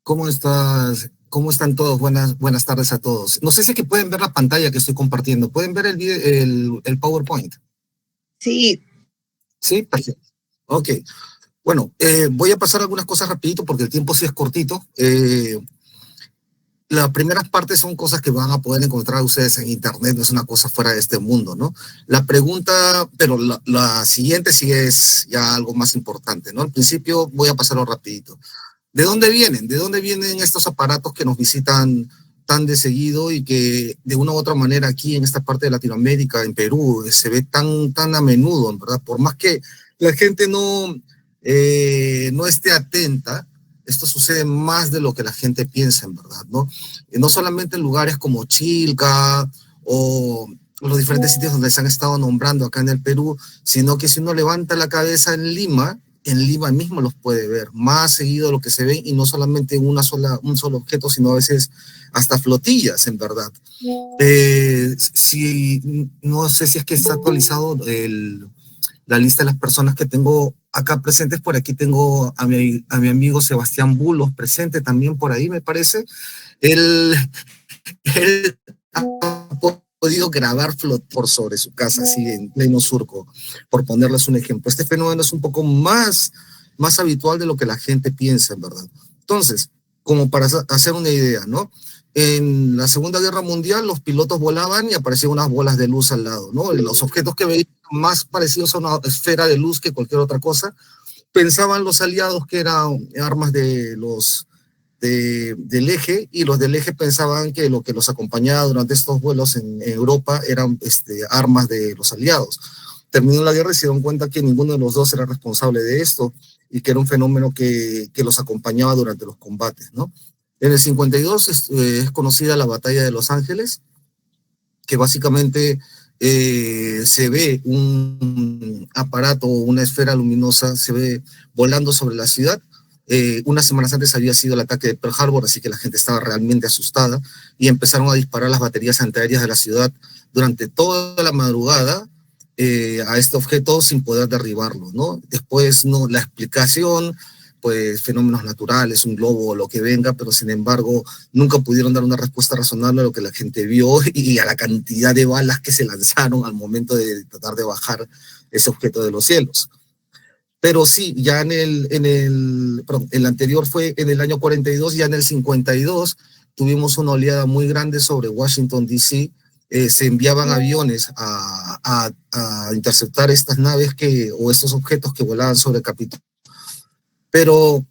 ¿Cómo estás? ¿Cómo están todos? Buenas tardes a todos. No sé si es que pueden ver la pantalla que estoy compartiendo. ¿Pueden ver el PowerPoint? Sí, Sí, perfecto. Ok. Bueno, voy a pasar algunas cosas rapidito porque el tiempo sí es cortito. Las primeras partes son cosas que van a poder encontrar ustedes en internet, no es una cosa fuera de este mundo, ¿no? La pregunta, pero la siguiente sí es ya algo más importante, ¿no? Al principio voy a pasarlo rapidito. ¿De dónde vienen? ¿De dónde vienen estos aparatos que nos visitan tan de seguido y que de una u otra manera aquí en esta parte de Latinoamérica, en Perú, se ve tan a menudo, en verdad? Por más que la gente no esté atenta, esto sucede más de lo que la gente piensa, en verdad, ¿no? Y no solamente en lugares como Chilca o los diferentes sitios donde se han estado nombrando acá en el Perú, sino que si uno levanta la cabeza en Lima mismo los puede ver, más seguido de lo que se ve, y no solamente en un solo objeto, sino a veces hasta flotillas, en verdad. No sé si es que está actualizado la lista de las personas que tengo acá presentes. Por aquí tengo a mi amigo Sebastián Bulos presente también por ahí, me parece. Él, él ha podido grabar por sobre su casa, así en pleno surco, por ponerles un ejemplo. Este fenómeno es un poco más habitual de lo que la gente piensa, en verdad. Entonces, como para hacer una idea, ¿no? En la Segunda Guerra Mundial los pilotos volaban y aparecían unas bolas de luz al lado, ¿no? Los objetos que veían más parecidos a una esfera de luz que cualquier otra cosa, pensaban los aliados que eran armas del eje, y los del eje pensaban que lo que los acompañaba durante estos vuelos en Europa eran armas de los aliados. Terminó la guerra y se dieron cuenta que ninguno de los dos era responsable de esto y que era un fenómeno que los acompañaba durante los combates, ¿no? En el 52 es conocida la batalla de Los Ángeles, que básicamente se ve un aparato, una esfera luminosa, se ve volando sobre la ciudad. Unas semanas antes había sido el ataque de Pearl Harbor, así que la gente estaba realmente asustada y empezaron a disparar las baterías antiaéreas de la ciudad durante toda la madrugada a este objeto sin poder derribarlo, ¿no? Después, no, la explicación, pues fenómenos naturales, un globo o lo que venga, pero sin embargo nunca pudieron dar una respuesta razonable a lo que la gente vio y a la cantidad de balas que se lanzaron al momento de tratar de bajar ese objeto de los cielos. Pero sí, ya perdón, el anterior fue en el año 42, ya en el 52 tuvimos una oleada muy grande sobre Washington, D.C. Se enviaban aviones a interceptar estas naves o estos objetos que volaban sobre el Capitolio. Pero,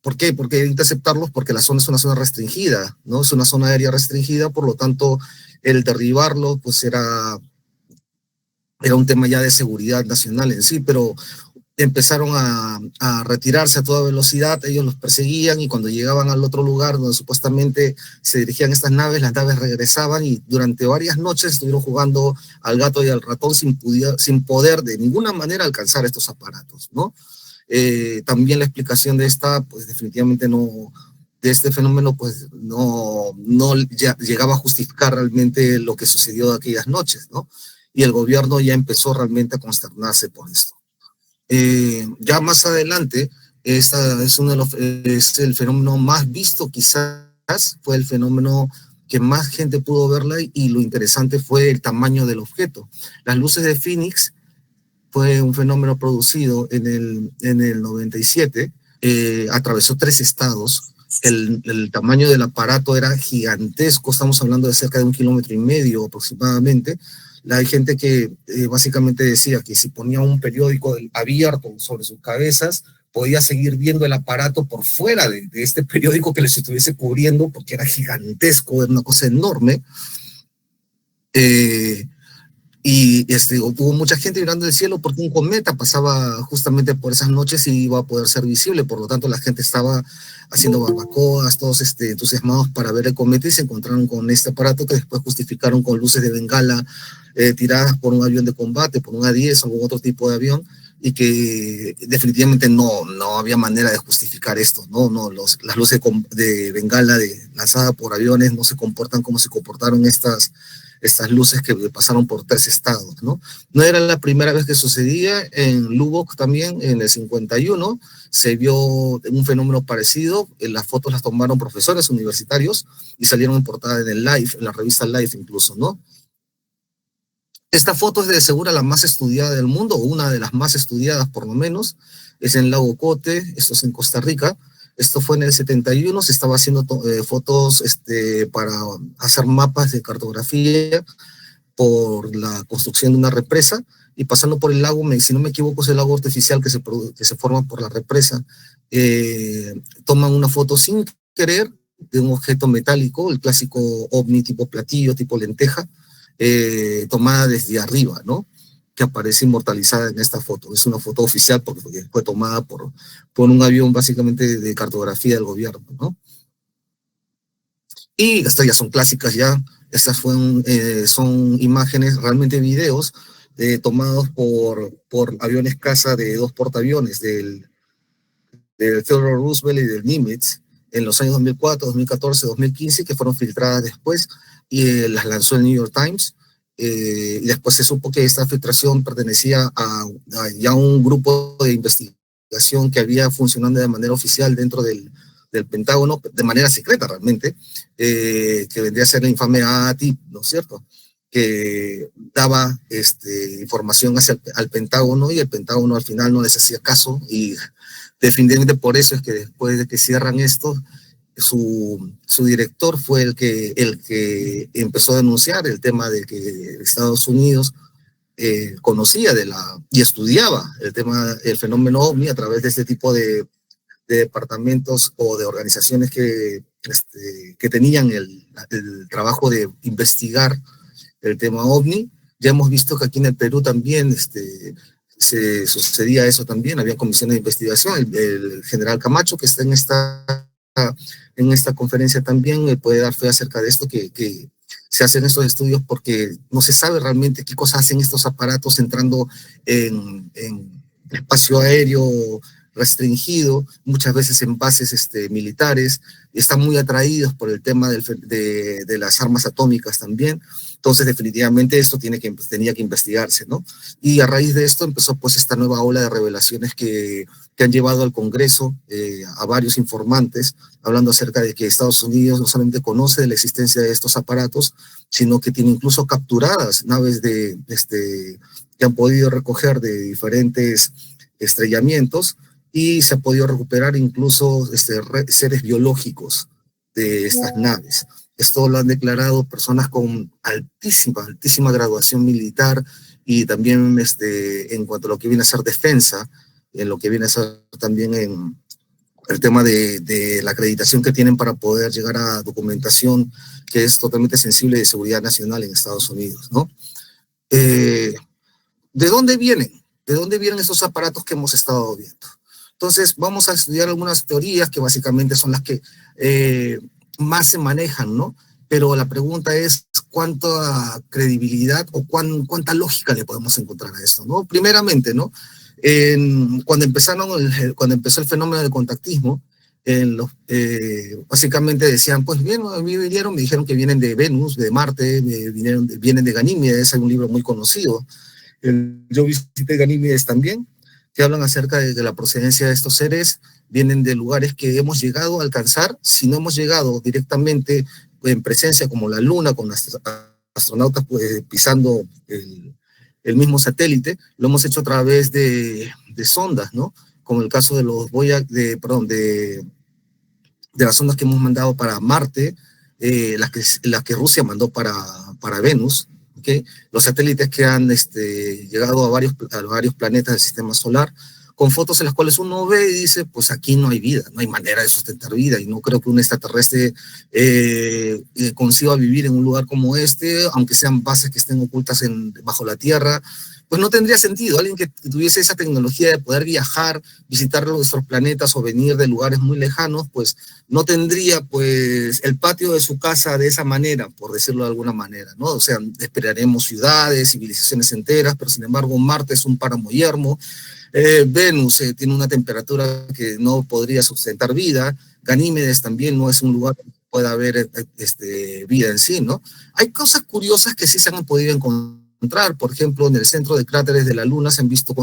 ¿por qué? Porque interceptarlos, porque la zona es una zona restringida, ¿no? Es una zona aérea restringida, por lo tanto, el derribarlo, pues era un tema ya de seguridad nacional en sí, pero empezaron a retirarse a toda velocidad, ellos los perseguían, y cuando llegaban al otro lugar donde supuestamente se dirigían estas naves, las naves regresaban, y durante varias noches estuvieron jugando al gato y al ratón sin poder de ninguna manera alcanzar estos aparatos, ¿no? También la explicación pues definitivamente no, de este fenómeno, pues no llegaba a justificar realmente lo que sucedió aquellas noches, ¿no? Y el gobierno ya empezó realmente a consternarse por esto. Ya más adelante, es el fenómeno más visto, quizás fue el fenómeno que más gente pudo verla, y lo interesante fue el tamaño del objeto. Las luces de Phoenix fue un fenómeno producido en el 97, atravesó 3 estados, el tamaño del aparato era gigantesco, estamos hablando de cerca de 1,5 kilómetros aproximadamente. Hay gente que básicamente decía que si ponía un periódico abierto sobre sus cabezas, podía seguir viendo el aparato por fuera de este periódico que les estuviese cubriendo, porque era gigantesco, era una cosa enorme. Hubo mucha gente mirando el cielo porque un cometa pasaba justamente por esas noches y iba a poder ser visible. Por lo tanto, la gente estaba haciendo barbacoas, todos entusiasmados para ver el cometa, y se encontraron con este aparato que después justificaron con luces de bengala tiradas por un avión de combate, por un A-10 o algún otro tipo de avión, y que definitivamente no había manera de justificar esto, ¿no? Las luces de bengala lanzadas por aviones no se comportan como se comportaron estas luces que pasaron por 3 estados, ¿no? No era la primera vez que sucedía, en Lubbock también, en el 51, se vio un fenómeno parecido, las fotos las tomaron profesores universitarios y salieron en portada en el Life, en la revista Life incluso, ¿no? Esta foto es de seguro la más estudiada del mundo, o una de las más estudiadas por lo menos, es en Lago Cote, esto es en Costa Rica. Esto fue en el 71, se estaba haciendo fotos para hacer mapas de cartografía por la construcción de una represa, y pasando por el lago, si no me equivoco, es el lago artificial que se forma por la represa. Toman una foto sin querer de un objeto metálico, el clásico ovni tipo platillo, tipo lenteja, tomada desde arriba, ¿no? Que aparece inmortalizada en esta foto. Es una foto oficial porque fue tomada por un avión básicamente de cartografía del gobierno, ¿no? Y estas ya son clásicas ya. Estas son imágenes, realmente videos, tomados por aviones caza de 2 portaaviones, del Theodore Roosevelt y del Nimitz, en los años 2004, 2014, 2015, que fueron filtradas después, y las lanzó el New York Times. Y después se supo que esta filtración pertenecía a ya un grupo de investigación que había funcionando de manera oficial dentro del Pentágono, de manera secreta realmente, que vendría a ser la infame AATIP, ¿no es cierto?, que daba información al Pentágono, y el Pentágono al final no les hacía caso, y definitivamente por eso es que después de que cierran esto, su director fue el que empezó a denunciar el tema de que Estados Unidos conocía y estudiaba el fenómeno OVNI a través de este tipo de departamentos o de organizaciones que tenían el trabajo de investigar el tema OVNI. Ya hemos visto que aquí en el Perú también se sucedía eso también, había comisiones de investigación, el general Camacho, que está en esta conferencia también, puede dar fe acerca de esto, que se hacen estos estudios porque no se sabe realmente qué cosas hacen estos aparatos entrando en espacio aéreo restringido, muchas veces en bases militares, y están muy atraídos por el tema de las armas atómicas también. Entonces, definitivamente esto tenía que investigarse, ¿no? Y a raíz de esto empezó pues esta nueva ola de revelaciones que han llevado al Congreso a varios informantes, hablando acerca de que Estados Unidos no solamente conoce de la existencia de estos aparatos, sino que tiene incluso capturadas naves que han podido recoger de diferentes estrellamientos, y se ha podido recuperar incluso seres biológicos de estas naves. Esto lo han declarado personas con altísima graduación militar, y también en cuanto a lo que viene a ser defensa, en lo que viene a ser también en el tema de la acreditación que tienen para poder llegar a documentación que es totalmente sensible de seguridad nacional en Estados Unidos, ¿no? ¿De dónde vienen? ¿De dónde vienen estos aparatos que hemos estado viendo? Entonces, vamos a estudiar algunas teorías que básicamente son las que más se manejan, ¿no? Pero la pregunta es cuánta credibilidad o cuánta lógica le podemos encontrar a esto, ¿no? Primeramente, ¿no? Cuando empezó el fenómeno del contactismo, básicamente decían, pues bien, a mí me dijeron que vienen de Venus, de Marte, vienen de Ganímedes, hay un libro muy conocido. Yo visité Ganímedes también, que hablan acerca de la procedencia de estos seres. Vienen de lugares que hemos llegado a alcanzar, si no hemos llegado directamente en presencia como la Luna, con astronautas pues, pisando el mismo satélite, lo hemos hecho a través de sondas, ¿no? Como el caso de de las sondas que hemos mandado para Marte, las que Rusia mandó para Venus, ¿okay? Los satélites que han llegado a varios planetas del sistema solar, con fotos en las cuales uno ve y dice, pues aquí no hay vida, no hay manera de sustentar vida, y no creo que un extraterrestre consiga vivir en un lugar como aunque sean bases que estén ocultas bajo la Tierra. Pues no tendría sentido. Alguien que tuviese esa tecnología de poder viajar, visitar nuestros planetas o venir de lugares muy lejanos, pues no tendría pues el patio de su casa de esa manera, por decirlo de alguna manera, ¿no? O sea, esperaremos ciudades, civilizaciones enteras, pero sin embargo Marte es un páramo yermo, Venus tiene una temperatura que no podría sustentar vida, Ganímedes también no es un lugar pueda haber vida en sí, ¿no? Hay cosas curiosas que sí se han podido encontrar. Por ejemplo, en el centro de cráteres de la Luna se han visto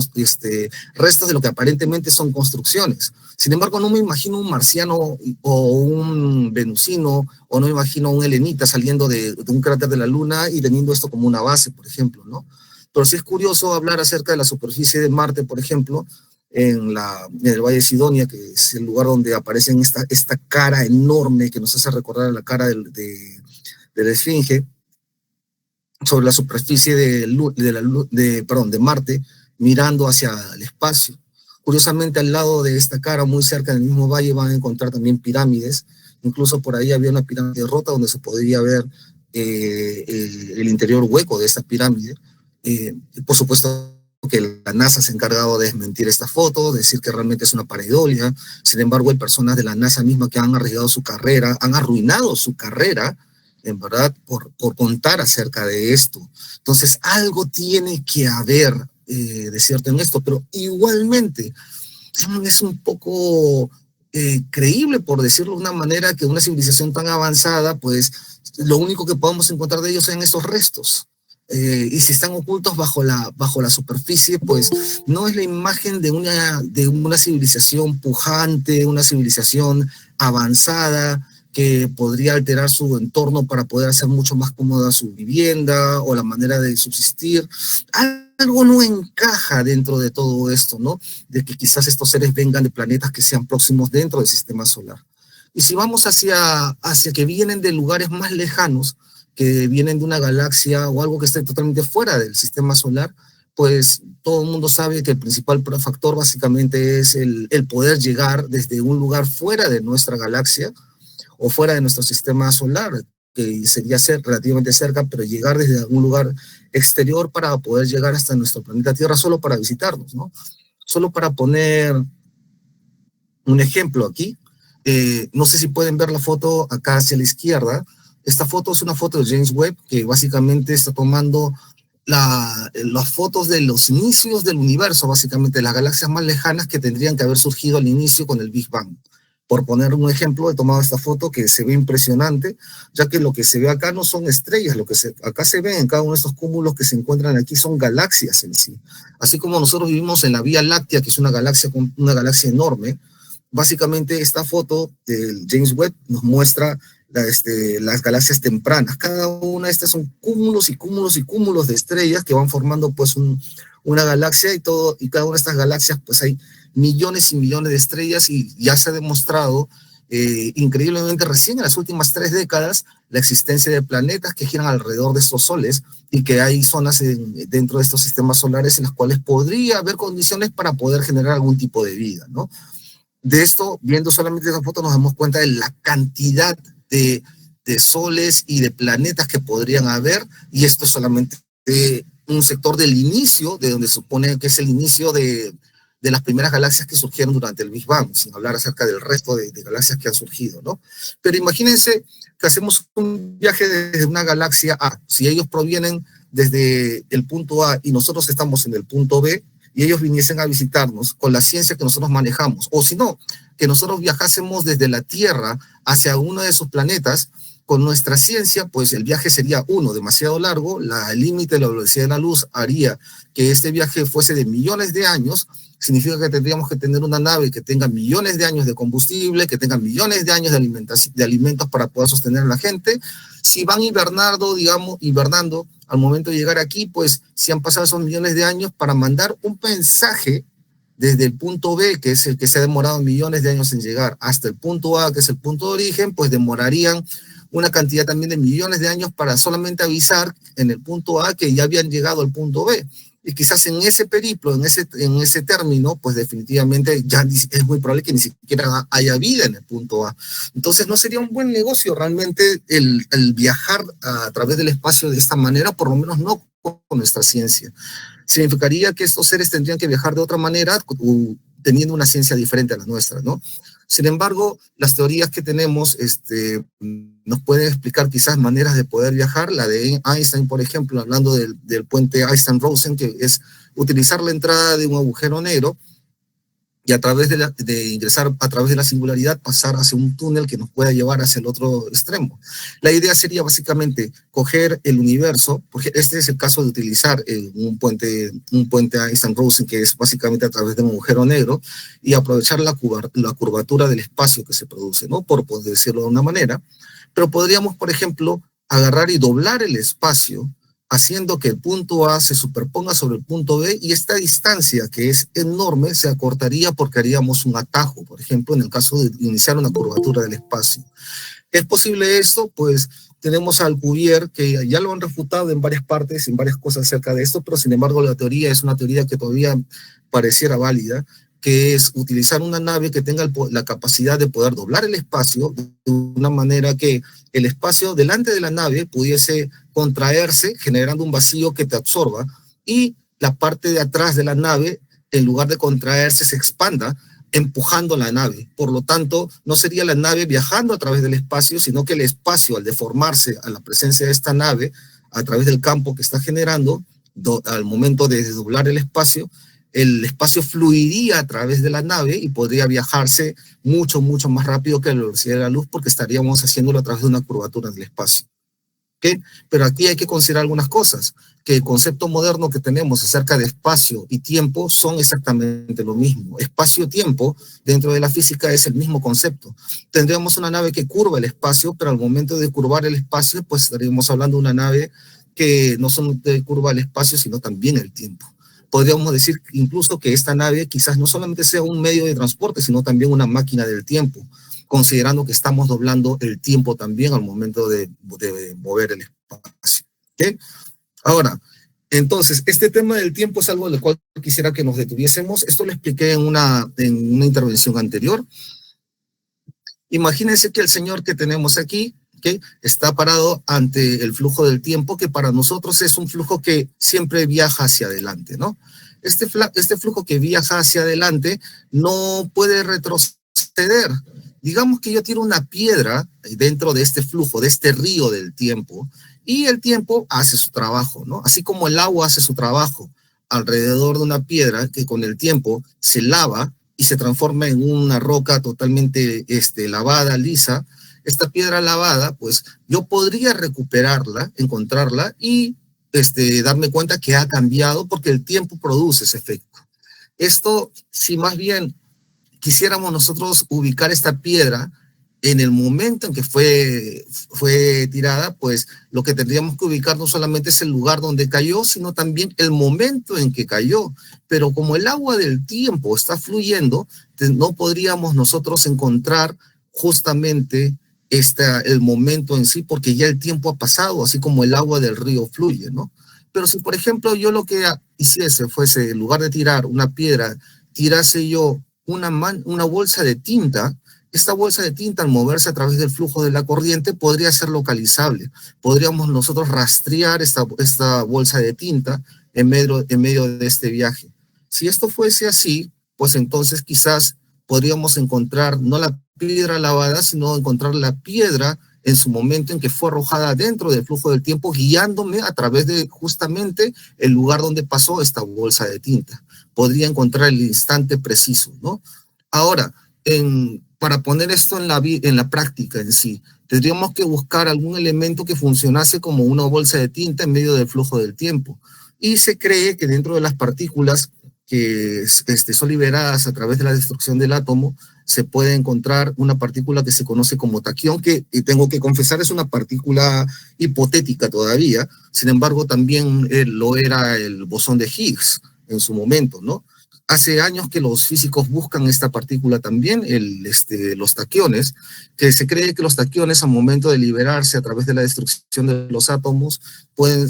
restos de lo que aparentemente son construcciones. Sin embargo, no me imagino un marciano o un venusino, o no me imagino un helenita saliendo de un cráter de la Luna y teniendo esto como una base, por ejemplo, ¿no? Pero sí es curioso hablar acerca de la superficie de Marte, por ejemplo, en el Valle de Sidonia, que es el lugar donde aparece esta cara enorme que nos hace recordar a la cara de la Esfinge, sobre la superficie de Marte, mirando hacia el espacio. Curiosamente, al lado de esta cara, muy cerca del mismo valle, van a encontrar también pirámides. Incluso por ahí había una pirámide rota donde se podría ver el interior hueco de esta pirámide. Por supuesto que la NASA se ha encargado de desmentir esta foto, decir que realmente es una pareidolia. Sin embargo, hay personas de la NASA misma que han arriesgado su carrera, han arruinado su carrera, en verdad, por contar acerca de esto. Entonces, algo tiene que haber de cierto en esto, pero igualmente es un poco creíble, por decirlo de una manera, que una civilización tan avanzada, pues lo único que podemos encontrar de ellos son estos restos. Y si están ocultos bajo la superficie, pues no es la imagen de una civilización pujante, una civilización avanzada, que podría alterar su entorno para poder hacer mucho más cómoda su vivienda o la manera de subsistir. Algo no encaja dentro de todo esto, ¿no? De que quizás estos seres vengan de planetas que sean próximos dentro del sistema solar. Y si vamos hacia que vienen de lugares más lejanos, que vienen de una galaxia o algo que esté totalmente fuera del sistema solar, pues todo el mundo sabe que el principal factor básicamente es el poder llegar desde un lugar fuera de nuestra galaxia o fuera de nuestro sistema solar, que sería relativamente cerca, pero llegar desde algún lugar exterior para poder llegar hasta nuestro planeta Tierra solo para visitarnos, ¿no? Solo para poner un ejemplo aquí, no sé si pueden ver la foto acá hacia la izquierda. Esta foto es una foto de James Webb, que básicamente está tomando las fotos de los inicios del universo, básicamente las galaxias más lejanas que tendrían que haber surgido al inicio con el Big Bang. Por poner un ejemplo, he tomado esta foto que se ve impresionante, ya que lo que se ve acá no son estrellas, acá se ve en cada uno de estos cúmulos que se encuentran aquí son galaxias en sí. Así como nosotros vivimos en la Vía Láctea, que es una galaxia enorme, básicamente esta foto del James Webb nos muestra las galaxias tempranas. Cada una de estas son cúmulos y cúmulos y cúmulos de estrellas que van formando pues una galaxia, y cada una de estas galaxias pues hay millones y millones de estrellas, y ya se ha demostrado increíblemente recién en las últimas 3 décadas la existencia de planetas que giran alrededor de estos soles, y que hay zonas dentro de estos sistemas solares en las cuales podría haber condiciones para poder generar algún tipo de vida, ¿no? De esto, viendo solamente esa foto, nos damos cuenta de la cantidad de soles y de planetas que podrían haber, y esto es solamente un sector del inicio, de donde se supone que es el inicio de las primeras galaxias que surgieron durante el Big Bang, sin hablar acerca del resto de galaxias que han surgido, ¿no? Pero imagínense que hacemos un viaje desde una galaxia A, si ellos provienen desde el punto A y nosotros estamos en el punto B, y ellos viniesen a visitarnos con la ciencia que nosotros manejamos, o si no, que nosotros viajásemos desde la Tierra hacia uno de esos planetas, con nuestra ciencia, pues el viaje sería, demasiado largo, el límite de la velocidad de la luz haría que este viaje fuese de millones de años, significa que tendríamos que tener una nave que tenga millones de años de combustible, que tenga millones de años de alimentos para poder sostener a la gente. Si van hibernando al momento de llegar aquí, pues si han pasado esos millones de años para mandar un mensaje desde el punto B, que es el que se ha demorado millones de años en llegar, hasta el punto A, que es el punto de origen, pues demorarían una cantidad también de millones de años para solamente avisar en el punto A que ya habían llegado al punto B. Y quizás en ese periplo, en ese término, pues definitivamente ya es muy probable que ni siquiera haya vida en el punto A. Entonces no sería un buen negocio realmente el viajar a través del espacio de esta manera, por lo menos no con nuestra ciencia. Significaría que estos seres tendrían que viajar de otra manera, teniendo una ciencia diferente a la nuestra, ¿no? Sin embargo, las teorías que tenemos nos pueden explicar quizás maneras de poder viajar. La de Einstein, por ejemplo, hablando del puente Einstein-Rosen, que es utilizar la entrada de un agujero negro y a través de ingresar a través de la singularidad pasar hacia un túnel que nos pueda llevar hacia el otro extremo. La idea sería básicamente coger el universo, porque este es el caso de utilizar un puente Einstein-Rosen, que es básicamente a través de un agujero negro, y aprovechar la curvatura del espacio que se produce, ¿no? Por poder decirlo de una manera. Pero podríamos, por ejemplo, agarrar y doblar el espacio, haciendo que el punto A se superponga sobre el punto B, y esta distancia, que es enorme, se acortaría porque haríamos un atajo, por ejemplo, en el caso de iniciar una curvatura del espacio. ¿Es posible esto? Pues tenemos a Alcubierre, que ya lo han refutado en varias partes, en varias cosas acerca de esto, pero sin embargo la teoría es una teoría que todavía pareciera válida, que es utilizar una nave que tenga la capacidad de poder doblar el espacio de una manera que el espacio delante de la nave pudiese contraerse, generando un vacío que te absorba, y la parte de atrás de la nave, en lugar de contraerse, se expanda, empujando la nave. Por lo tanto, no sería la nave viajando a través del espacio, sino que el espacio, al deformarse a la presencia de esta nave, a través del campo que está generando, al momento de desdoblar el espacio fluiría a través de la nave y podría viajarse mucho, mucho más rápido que la velocidad de la luz, porque estaríamos haciéndolo a través de una curvatura del espacio. ¿Okay? Pero aquí hay que considerar algunas cosas, que el concepto moderno que tenemos acerca de espacio y tiempo son exactamente lo mismo. Espacio-tiempo dentro de la física es el mismo concepto. Tendríamos una nave que curva el espacio, pero al momento de curvar el espacio, pues estaríamos hablando de una nave que no solamente curva el espacio, sino también el tiempo. Podríamos decir incluso que esta nave quizás no solamente sea un medio de transporte, sino también una máquina del tiempo, considerando que estamos doblando el tiempo también al momento de mover el espacio. ¿Okay? Ahora, entonces, este tema del tiempo es algo del cual quisiera que nos detuviésemos. Esto lo expliqué en una intervención anterior. Imagínense que el señor que tenemos aquí, ¿okay?, está parado ante el flujo del tiempo, que para nosotros es un flujo que siempre viaja hacia adelante, ¿no? Este flujo que viaja hacia adelante no puede retroceder. Digamos que yo tiro una piedra dentro de este flujo, de este río del tiempo, y el tiempo hace su trabajo, ¿no? Así como el agua hace su trabajo alrededor de una piedra que con el tiempo se lava y se transforma en una roca totalmente lavada, lisa. Esta piedra lavada, pues yo podría recuperarla, encontrarla y darme cuenta que ha cambiado, porque el tiempo produce ese efecto. Esto, si más bien quisiéramos nosotros ubicar esta piedra en el momento en que fue tirada, pues lo que tendríamos que ubicar no solamente es el lugar donde cayó, sino también el momento en que cayó. Pero como el agua del tiempo está fluyendo, no podríamos nosotros encontrar justamente el momento en sí, porque ya el tiempo ha pasado, así como el agua del río fluye, ¿no? Pero si, por ejemplo, yo lo que hiciese fuese, en lugar de tirar una piedra, tirase yo una bolsa de tinta, esta bolsa de tinta, al moverse a través del flujo de la corriente, podría ser localizable. Podríamos nosotros rastrear esta bolsa de tinta en medio de este viaje. Si esto fuese así, pues entonces quizás podríamos encontrar no la piedra lavada, sino encontrar la piedra en su momento en que fue arrojada dentro del flujo del tiempo, guiándome a través de justamente el lugar donde pasó esta bolsa de tinta. Podría encontrar el instante preciso, ¿no? Ahora, para poner esto en la práctica en sí, tendríamos que buscar algún elemento que funcionase como una bolsa de tinta en medio del flujo del tiempo. Y se cree que dentro de las partículas que son liberadas a través de la destrucción del átomo, se puede encontrar una partícula que se conoce como taquión, que, y tengo que confesar, es una partícula hipotética todavía. Sin embargo, también lo era el bosón de Higgs en su momento, ¿no? Hace años que los físicos buscan esta partícula también, los taquiones, que se cree que los taquiones, al momento de liberarse a través de la destrucción de los átomos,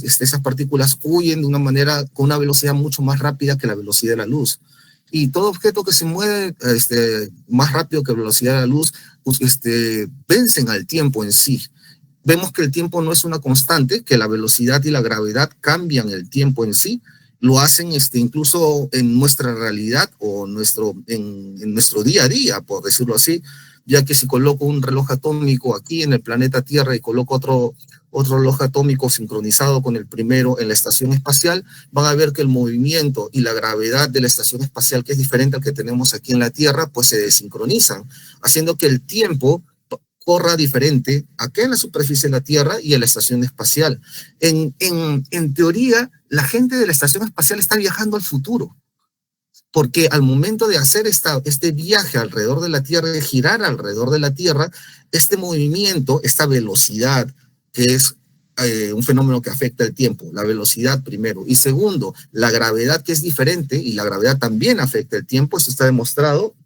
esas partículas huyen de una manera, con una velocidad mucho más rápida que la velocidad de la luz. Y todo objeto que se mueve más rápido que la velocidad de la luz, pues, vencen al tiempo en sí. Vemos que el tiempo no es una constante, que la velocidad y la gravedad cambian el tiempo en sí. Lo hacen incluso en nuestra realidad o en nuestro día a día, por decirlo así, ya que si coloco un reloj atómico aquí en el planeta Tierra y coloco otro reloj atómico sincronizado con el primero en la estación espacial, van a ver que el movimiento y la gravedad de la estación espacial, que es diferente al que tenemos aquí en la Tierra, pues se desincronizan, haciendo que el tiempo corra diferente acá en la superficie de la Tierra y en la estación espacial. En teoría, la gente de la estación espacial está viajando al futuro, porque al momento de hacer este viaje alrededor de la Tierra, de girar alrededor de la Tierra, este movimiento, esta velocidad, que es un fenómeno que afecta el tiempo, la velocidad primero, y segundo, la gravedad, que es diferente, y la gravedad también afecta el tiempo, eso está demostrado,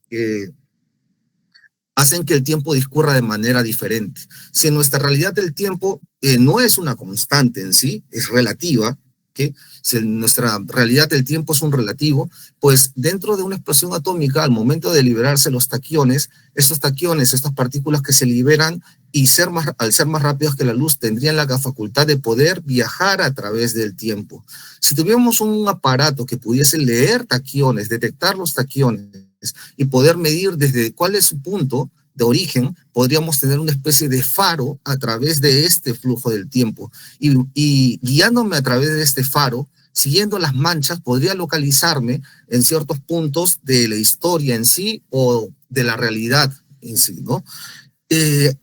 hacen que el tiempo discurra de manera diferente. Si en nuestra realidad el tiempo no es una constante en sí, es relativa, ¿okay? Si en nuestra realidad el tiempo es un relativo, pues dentro de una explosión atómica, al momento de liberarse los taquiones, estas partículas que se liberan, y al ser más rápidos que la luz, tendrían la facultad de poder viajar a través del tiempo. Si tuviéramos un aparato que pudiese leer taquiones, detectar los taquiones, y poder medir desde cuál es su punto de origen, podríamos tener una especie de faro a través de este flujo del tiempo. Y guiándome a través de este faro, siguiendo las manchas, podría localizarme en ciertos puntos de la historia en sí o de la realidad en sí, ¿no?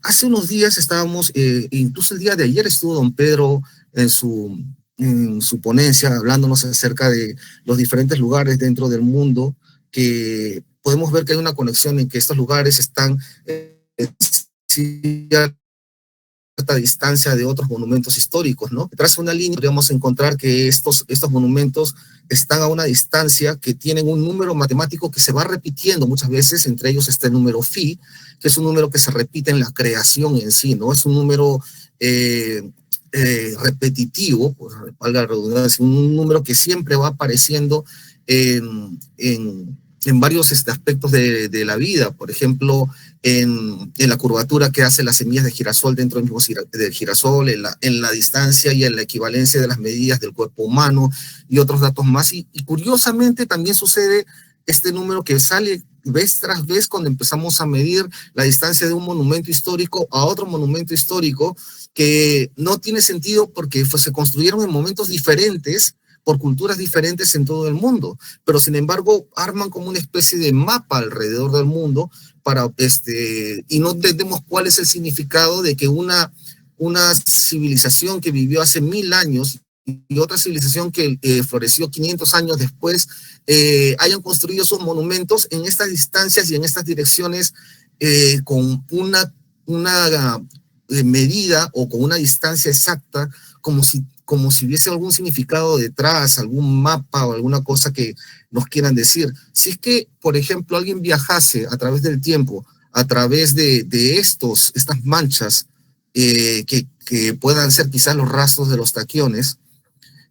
Hace unos días estábamos, incluso el día de ayer estuvo don Pedro en su ponencia hablándonos acerca de los diferentes lugares dentro del mundo, que podemos ver que hay una conexión en que estos lugares están a cierta distancia de otros monumentos históricos, ¿no? Tras una línea podríamos encontrar que estos monumentos están a una distancia que tienen un número matemático que se va repitiendo muchas veces, entre ellos está el número phi, que es un número que se repite en la creación en sí, ¿no? Es un número repetitivo, por valga la redundancia, un número que siempre va apareciendo en varios aspectos de la vida, por ejemplo, en la curvatura que hace las semillas de girasol dentro del mismo del girasol, en la distancia y en la equivalencia de las medidas del cuerpo humano y otros datos más. Y curiosamente también sucede este número que sale vez tras vez cuando empezamos a medir la distancia de un monumento histórico a otro monumento histórico, que no tiene sentido porque se construyeron en momentos diferentes, por culturas diferentes en todo el mundo, pero sin embargo arman como una especie de mapa alrededor del mundo y no entendemos cuál es el significado de que una civilización que vivió hace 1000 años y otra civilización que floreció 500 años después hayan construido sus monumentos en estas distancias y en estas direcciones con una medida o con una distancia exacta, como si hubiese algún significado detrás, algún mapa o alguna cosa que nos quieran decir. Si es que, por ejemplo, alguien viajase a través del tiempo, a través de estas manchas que puedan ser quizás los rastros de los taquiones,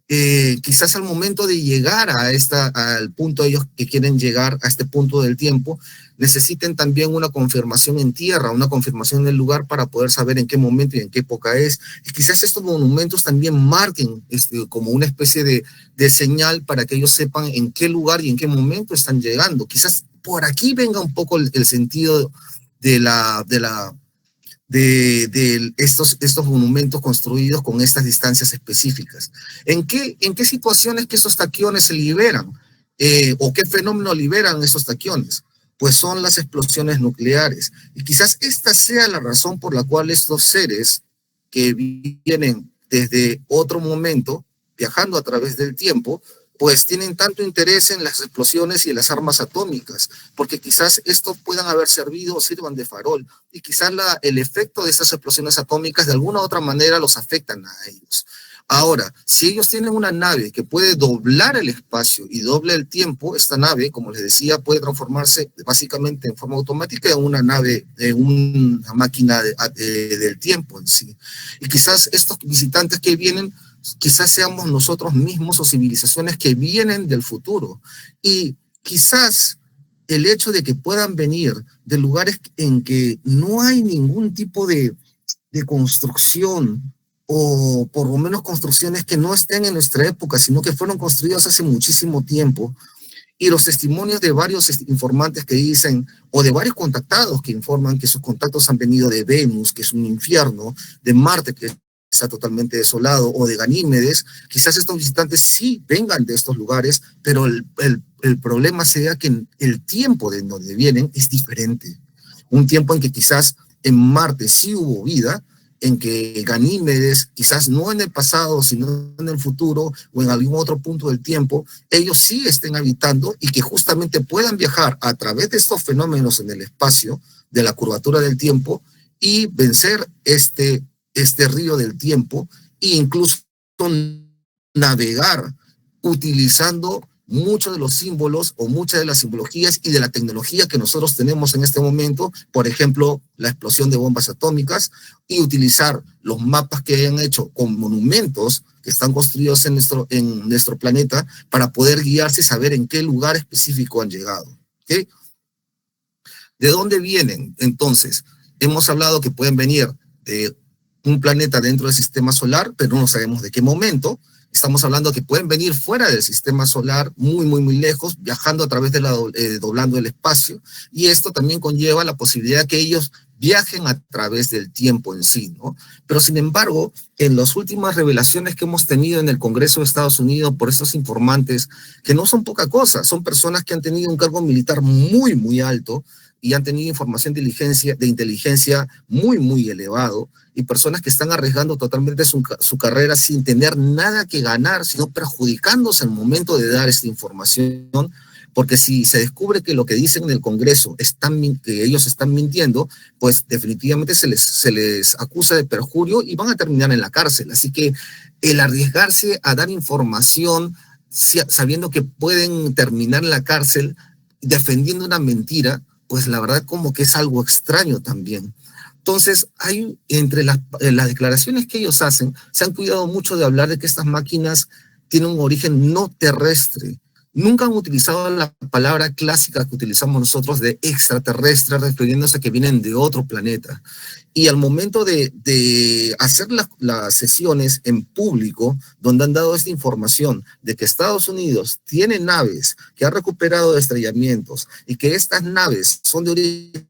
quizás al momento de llegar al punto ellos que quieren llegar a este punto del tiempo, necesiten también una confirmación en tierra, una confirmación en el lugar para poder saber en qué momento y en qué época es. Y quizás estos monumentos también marquen como una especie de señal para que ellos sepan en qué lugar y en qué momento están llegando. Quizás por aquí venga un poco el sentido de estos monumentos construidos con estas distancias específicas. ¿En qué situaciones que esos taquiones se liberan? ¿O qué fenómeno liberan esos taquiones? Pues son las explosiones nucleares. Y quizás esta sea la razón por la cual estos seres que vienen desde otro momento, viajando a través del tiempo, pues tienen tanto interés en las explosiones y en las armas atómicas, porque quizás estos puedan haber servido o sirvan de farol, y quizás el efecto de estas explosiones atómicas de alguna u otra manera los afectan a ellos. Ahora, si ellos tienen una nave que puede doblar el espacio y doble el tiempo, esta nave, como les decía, puede transformarse básicamente en forma automática en una nave, en una máquina del tiempo en sí. Y quizás estos visitantes que vienen, quizás seamos nosotros mismos o civilizaciones que vienen del futuro. Y quizás el hecho de que puedan venir de lugares en que no hay ningún tipo de construcción, o por lo menos construcciones que no estén en nuestra época, sino que fueron construidas hace muchísimo tiempo, Y los testimonios de varios informantes que dicen, o de varios contactados que informan que sus contactos han venido de Venus, que es un infierno, de Marte, que está totalmente desolado, o de Ganímedes, quizás estos visitantes sí vengan de estos lugares, pero el problema sea que el tiempo de donde vienen es diferente. Un tiempo en que quizás en Marte sí hubo vida, en que Ganímedes, quizás no en el pasado, sino en el futuro o en algún otro punto del tiempo, ellos sí estén habitando y que justamente puedan viajar a través de estos fenómenos en el espacio, de la curvatura del tiempo, y vencer este río del tiempo e incluso navegar utilizando muchos de los símbolos o muchas de las simbologías y de la tecnología que nosotros tenemos en este momento, por ejemplo, la explosión de bombas atómicas, y utilizar los mapas que hayan hecho con monumentos que están construidos en nuestro planeta para poder guiarse y saber en qué lugar específico han llegado. ¿Okay? ¿De dónde vienen? Entonces, hemos hablado que pueden venir de un planeta dentro del sistema solar, pero no sabemos de qué momento. Estamos hablando que pueden venir fuera del sistema solar, muy, muy, muy lejos, viajando a través de doblando el espacio, y esto también conlleva la posibilidad que ellos viajen a través del tiempo en sí, ¿no? Pero sin embargo, en las últimas revelaciones que hemos tenido en el Congreso de Estados Unidos por estos informantes, que no son poca cosa, son personas que han tenido un cargo militar muy, muy alto y han tenido información de inteligencia muy, muy elevado, y personas que están arriesgando totalmente su carrera sin tener nada que ganar, sino perjudicándose al momento de dar esta información, porque si se descubre que lo que dicen en el Congreso que ellos están mintiendo, pues definitivamente se les acusa de perjurio y van a terminar en la cárcel. Así que el arriesgarse a dar información sabiendo que pueden terminar en la cárcel defendiendo una mentira, pues la verdad como que es algo extraño también. Entonces, hay entre las declaraciones que ellos hacen, se han cuidado mucho de hablar de que estas máquinas tienen un origen no terrestre. Nunca han utilizado la palabra clásica que utilizamos nosotros de extraterrestre, refiriéndose a que vienen de otro planeta. Y al momento de hacer las sesiones en público, donde han dado esta información de que Estados Unidos tiene naves que ha recuperado estrellamientos y que estas naves son de origen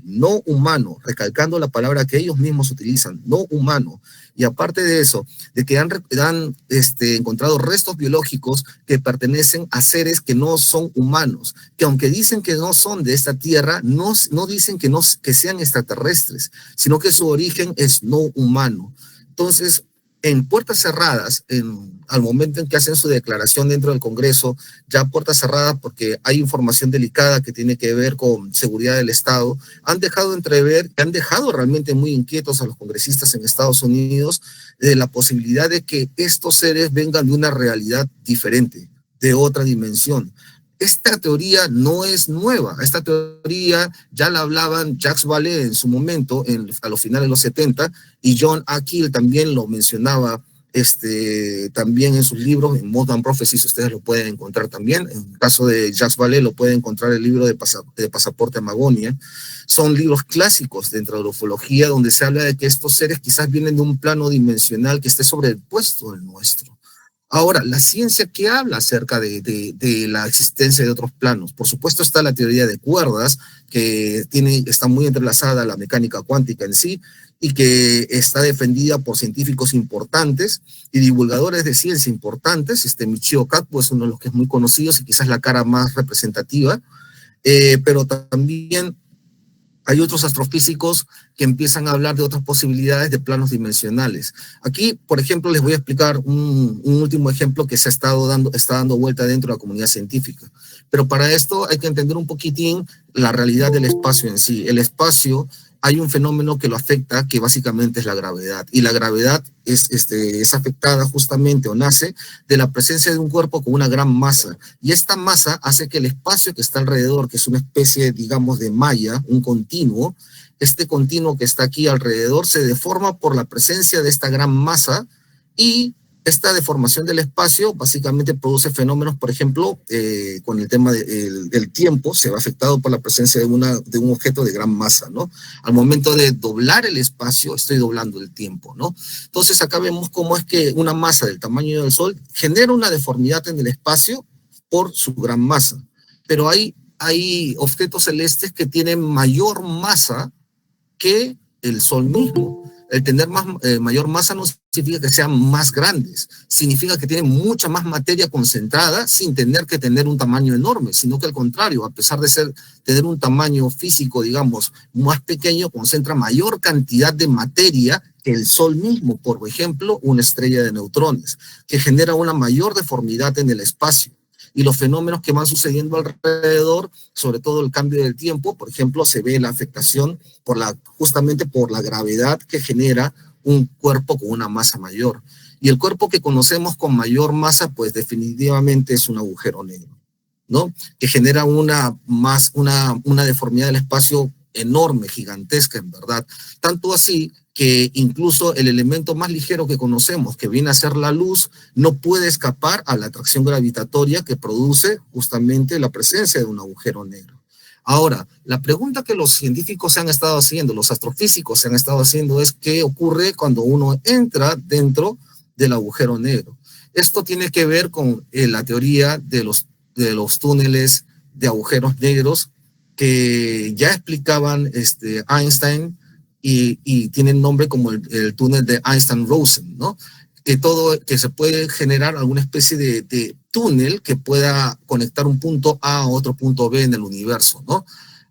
no humano, recalcando la palabra que ellos mismos utilizan, no humano, y aparte de eso, de que han encontrado restos biológicos que pertenecen a seres que no son humanos, que aunque dicen que no son de esta tierra, no dicen que sean extraterrestres, sino que su origen es no humano. Entonces, en puertas cerradas, al momento en que hacen su declaración dentro del Congreso, ya puertas cerradas porque hay información delicada que tiene que ver con seguridad del Estado, han dejado entrever, han dejado realmente muy inquietos a los congresistas en Estados Unidos de la posibilidad de que estos seres vengan de una realidad diferente, de otra dimensión. Esta teoría no es nueva, esta teoría ya la hablaban Jacques Vallée en su momento, a los finales de los 70, y John A. Keel también lo mencionaba también en sus libros, en Modern Prophecies ustedes lo pueden encontrar también. En el caso de Jacques Vallée lo pueden encontrar el libro de Pasaporte a Magonia. Son libros clásicos dentro de la ufología donde se habla de que estos seres quizás vienen de un plano dimensional que esté sobrepuesto del nuestro. Ahora, la ciencia, ¿qué habla acerca de la existencia de otros planos? Por supuesto está la teoría de cuerdas, que está muy entrelazada a la mecánica cuántica en sí, y que está defendida por científicos importantes y divulgadores de ciencia importantes. Michio Kaku es uno de los que es muy conocido y quizás la cara más representativa, pero también hay otros astrofísicos que empiezan a hablar de otras posibilidades de planos dimensionales. Aquí, por ejemplo, les voy a explicar un último ejemplo que está dando vuelta dentro de la comunidad científica. Pero para esto hay que entender un poquitín la realidad del espacio en sí. El espacio, hay un fenómeno que lo afecta, que básicamente es la gravedad. Y la gravedad es afectada justamente o nace de la presencia de un cuerpo con una gran masa. Y esta masa hace que el espacio que está alrededor, que es una especie, digamos, de malla, un continuo, este continuo que está aquí alrededor se deforma por la presencia de esta gran masa, y esta deformación del espacio básicamente produce fenómenos, por ejemplo, con el tema del tiempo, se va afectado por la presencia de un objeto de gran masa, ¿no? Al momento de doblar el espacio, estoy doblando el tiempo, ¿no? Entonces acá vemos cómo es que una masa del tamaño del Sol genera una deformidad en el espacio, por su gran masa. Pero hay objetos celestes que tienen mayor masa que el Sol mismo. El tener mayor masa no significa que sean más grandes, significa que tienen mucha más materia concentrada sin tener que tener un tamaño enorme, sino que al contrario, a pesar de tener un tamaño físico, digamos, más pequeño, concentra mayor cantidad de materia que el Sol mismo, por ejemplo, una estrella de neutrones, que genera una mayor deformidad en el espacio. Y los fenómenos que van sucediendo alrededor, sobre todo el cambio del tiempo, por ejemplo, se ve la afectación justamente por la gravedad que genera un cuerpo con una masa mayor. Y el cuerpo que conocemos con mayor masa, pues definitivamente es un agujero negro, ¿no? Que genera una deformidad del espacio enorme, gigantesca, en verdad. Tanto así que incluso el elemento más ligero que conocemos, que viene a ser la luz, no puede escapar a la atracción gravitatoria que produce justamente la presencia de un agujero negro. Ahora, la pregunta que los científicos se han estado haciendo, los astrofísicos se han estado haciendo, es qué ocurre cuando uno entra dentro del agujero negro. Esto tiene que ver con la teoría de los túneles de agujeros negros que ya explicaban Einstein, y tienen nombre como el túnel de Einstein-Rosen, ¿no? Que se puede generar alguna especie de túnel que pueda conectar un punto A a otro punto B en el universo, ¿no?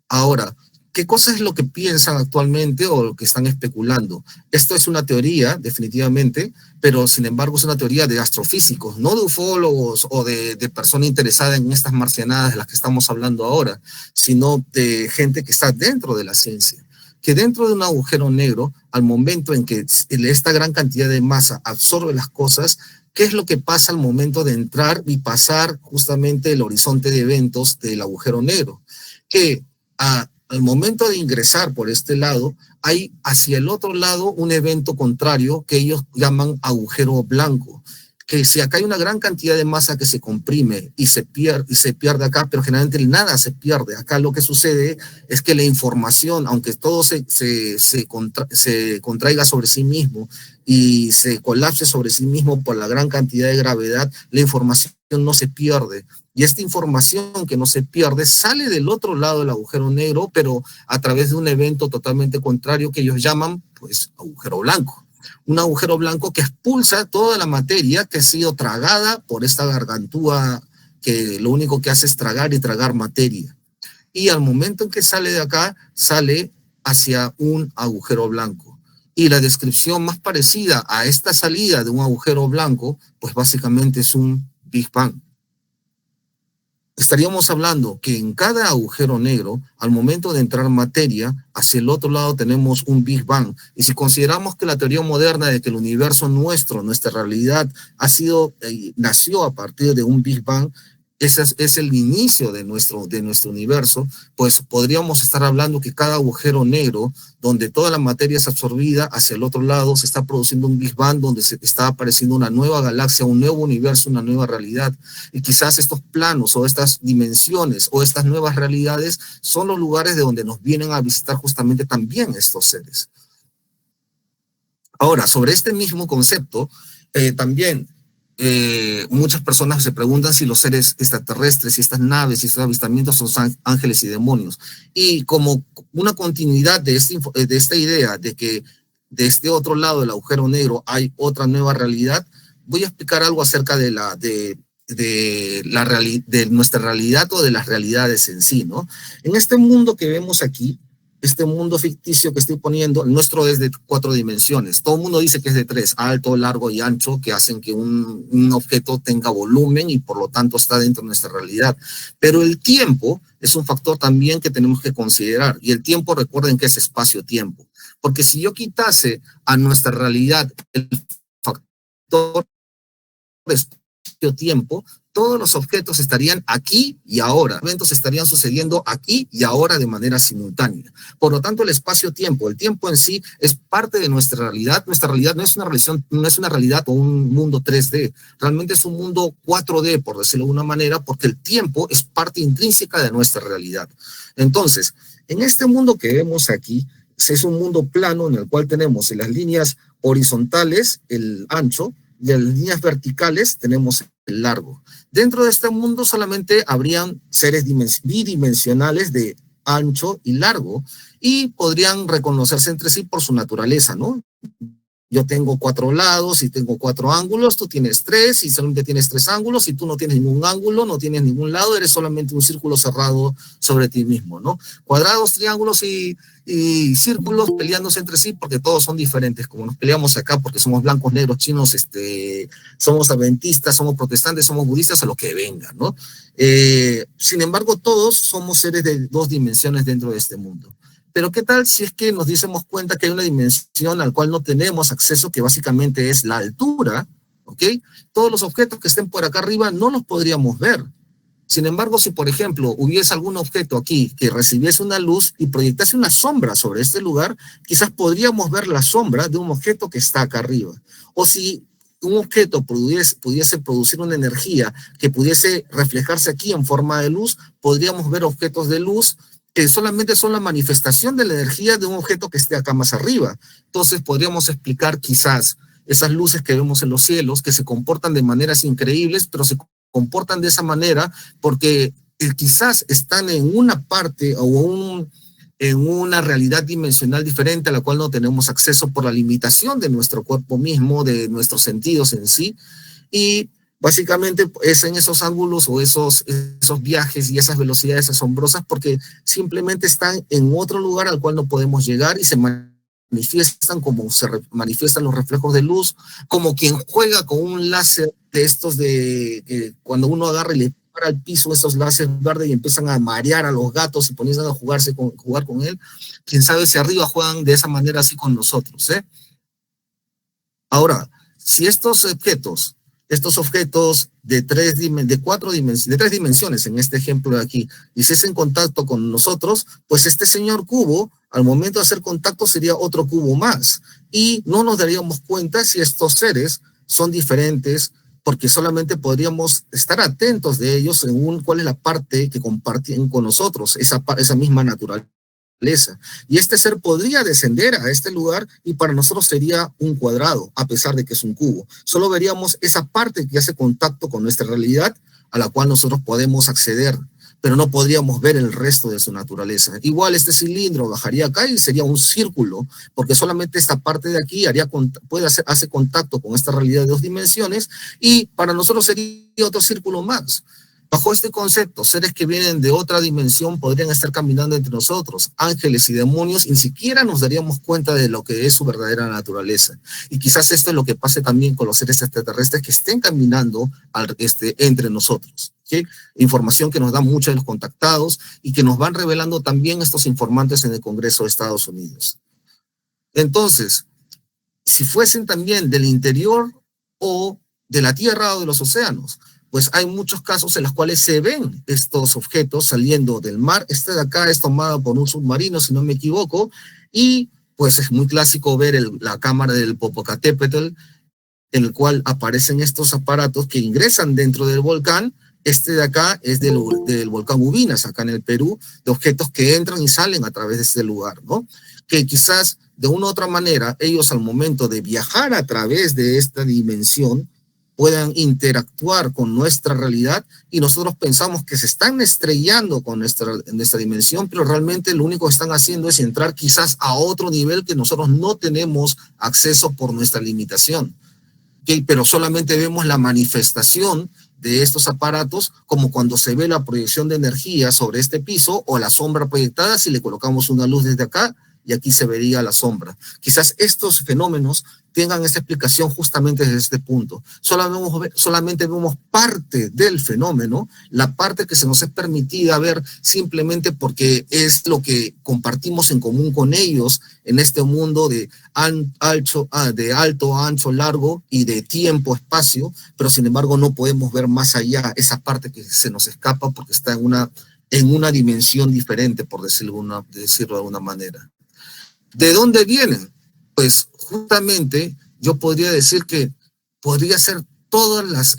Ahora, ¿qué cosa es lo que piensan actualmente o lo que están especulando? Esto es una teoría, definitivamente, pero sin embargo es una teoría de astrofísicos, no de ufólogos o de personas interesadas en estas marcianadas de las que estamos hablando ahora, sino de gente que está dentro de la ciencia. Que dentro de un agujero negro, al momento en que esta gran cantidad de masa absorbe las cosas, ¿qué es lo que pasa al momento de entrar y pasar justamente el horizonte de eventos del agujero negro? Que al momento de ingresar por este lado, hay hacia el otro lado un evento contrario que ellos llaman agujero blanco. Que si acá hay una gran cantidad de masa que se comprime y se pierde acá, pero generalmente nada se pierde. Acá lo que sucede es que la información, aunque todo se contraiga sobre sí mismo y se colapse sobre sí mismo por la gran cantidad de gravedad, la información no se pierde. Y esta información que no se pierde sale del otro lado del agujero negro, pero a través de un evento totalmente contrario que ellos llaman, pues, agujero blanco. Un agujero blanco que expulsa toda la materia que ha sido tragada por esta gargantúa que lo único que hace es tragar y tragar materia. Y al momento en que sale de acá, sale hacia un agujero blanco. Y la descripción más parecida a esta salida de un agujero blanco, pues básicamente es un Big Bang. Estaríamos hablando que en cada agujero negro, al momento de entrar materia, hacia el otro lado tenemos un Big Bang. Y si consideramos que la teoría moderna de que el universo nuestro, nuestra realidad, nació a partir de un Big Bang, ese es el inicio de nuestro universo, pues podríamos estar hablando que cada agujero negro, donde toda la materia es absorbida, hacia el otro lado se está produciendo un Big Bang donde se está apareciendo una nueva galaxia, un nuevo universo, una nueva realidad. Y quizás estos planos o estas dimensiones o estas nuevas realidades son los lugares de donde nos vienen a visitar justamente también estos seres. Ahora, sobre este mismo concepto, también muchas personas se preguntan si los seres extraterrestres, si estas naves y estos avistamientos son ángeles y demonios. Y como una continuidad de esta idea de que de este otro lado del agujero negro hay otra nueva realidad, voy a explicar algo acerca de nuestra realidad o de las realidades en sí, ¿no? En este mundo que vemos aquí, este mundo ficticio que estoy poniendo, el nuestro es de 4 dimensiones. Todo el mundo dice que es de 3, alto, largo y ancho, que hacen que un objeto tenga volumen y por lo tanto está dentro de nuestra realidad. Pero el tiempo es un factor también que tenemos que considerar. Y el tiempo, recuerden que es espacio-tiempo. Porque si yo quitase a nuestra realidad el factor espacio-tiempo, todos los objetos estarían aquí y ahora. Los eventos estarían sucediendo aquí y ahora de manera simultánea. Por lo tanto, el espacio-tiempo, el tiempo en sí, es parte de nuestra realidad. Nuestra realidad no es una realidad o un mundo 3D. Realmente es un mundo 4D, por decirlo de una manera, porque el tiempo es parte intrínseca de nuestra realidad. Entonces, en este mundo que vemos aquí, es un mundo plano en el cual tenemos en las líneas horizontales el ancho, y en las líneas verticales tenemos el largo. Dentro de este mundo solamente habrían seres bidimensionales de ancho y largo, y podrían reconocerse entre sí por su naturaleza, ¿no? Yo tengo 4 lados y tengo 4 ángulos, tú tienes 3 y solamente tienes 3 ángulos, y tú no tienes ningún ángulo, no tienes ningún lado, eres solamente un círculo cerrado sobre ti mismo, ¿no? Cuadrados, triángulos y círculos peleándose entre sí porque todos son diferentes, como nos peleamos acá porque somos blancos, negros, chinos, somos adventistas, somos protestantes, somos budistas, a lo que venga, ¿no? Sin embargo, todos somos seres de 2 dimensiones dentro de este mundo. Pero ¿qué tal si es que nos diésemos cuenta que hay una dimensión al cual no tenemos acceso, que básicamente es la altura, ¿ok? Todos los objetos que estén por acá arriba no los podríamos ver. Sin embargo, si por ejemplo hubiese algún objeto aquí que recibiese una luz y proyectase una sombra sobre este lugar, quizás podríamos ver la sombra de un objeto que está acá arriba. O si un objeto pudiese producir una energía que pudiese reflejarse aquí en forma de luz, podríamos ver objetos de luz que solamente son la manifestación de la energía de un objeto que esté acá más arriba. Entonces podríamos explicar quizás esas luces que vemos en los cielos, que se comportan de maneras increíbles, pero se comportan de esa manera porque quizás están en una parte o en una realidad dimensional diferente a la cual no tenemos acceso por la limitación de nuestro cuerpo mismo, de nuestros sentidos en sí, y básicamente es en esos ángulos o esos viajes y esas velocidades asombrosas porque simplemente están en otro lugar al cual no podemos llegar y se manifiestan como se manifiestan los reflejos de luz, como quien juega con un láser de estos de cuando uno agarra y le para al piso esos láseres verdes y empiezan a marear a los gatos y ponerse a jugar con él. Quién sabe si arriba juegan de esa manera así con nosotros, ¿eh? Ahora, si estos objetos de 3 dimensiones, en este ejemplo de aquí, hiciesen contacto con nosotros, pues este señor cubo, al momento de hacer contacto, sería otro cubo más. Y no nos daríamos cuenta si estos seres son diferentes, porque solamente podríamos estar atentos de ellos según cuál es la parte que comparten con nosotros, esa misma naturaleza. Y este ser podría descender a este lugar y para nosotros sería un cuadrado, a pesar de que es un cubo. Solo veríamos esa parte que hace contacto con nuestra realidad, a la cual nosotros podemos acceder, pero no podríamos ver el resto de su naturaleza. Igual este cilindro bajaría acá y sería un círculo, porque solamente esta parte de aquí hace contacto con esta realidad de 2 dimensiones, y para nosotros sería otro círculo más. Bajo este concepto, seres que vienen de otra dimensión podrían estar caminando entre nosotros, ángeles y demonios, y ni siquiera nos daríamos cuenta de lo que es su verdadera naturaleza. Y quizás esto es lo que pase también con los seres extraterrestres que estén caminando entre nosotros. ¿Okay? Información que nos dan muchos de los contactados y que nos van revelando también estos informantes en el Congreso de Estados Unidos. Entonces, si fuesen también del interior o de la Tierra o de los océanos, pues hay muchos casos en los cuales se ven estos objetos saliendo del mar. Este de acá es tomado por un submarino, si no me equivoco, y pues es muy clásico ver la cámara del Popocatépetl, en el cual aparecen estos aparatos que ingresan dentro del volcán. Este de acá es del volcán Ubinas, acá en el Perú, de objetos que entran y salen a través de este lugar, ¿no? Que quizás de una u otra manera ellos al momento de viajar a través de esta dimensión puedan interactuar con nuestra realidad y nosotros pensamos que se están estrellando con nuestra dimensión, pero realmente lo único que están haciendo es entrar quizás a otro nivel que nosotros no tenemos acceso por nuestra limitación. ¿Okay? Pero solamente vemos la manifestación de estos aparatos como cuando se ve la proyección de energía sobre este piso o la sombra proyectada si le colocamos una luz desde acá y aquí se vería la sombra. Quizás estos fenómenos tengan esta explicación justamente desde este punto. Solamente vemos parte del fenómeno, la parte que se nos es permitida ver simplemente porque es lo que compartimos en común con ellos en este mundo de alto, ancho, largo y de tiempo, espacio, pero sin embargo no podemos ver más allá esa parte que se nos escapa porque está en una dimensión diferente, por decirlo de alguna manera. ¿De dónde vienen? Pues justamente yo podría decir que podría ser todas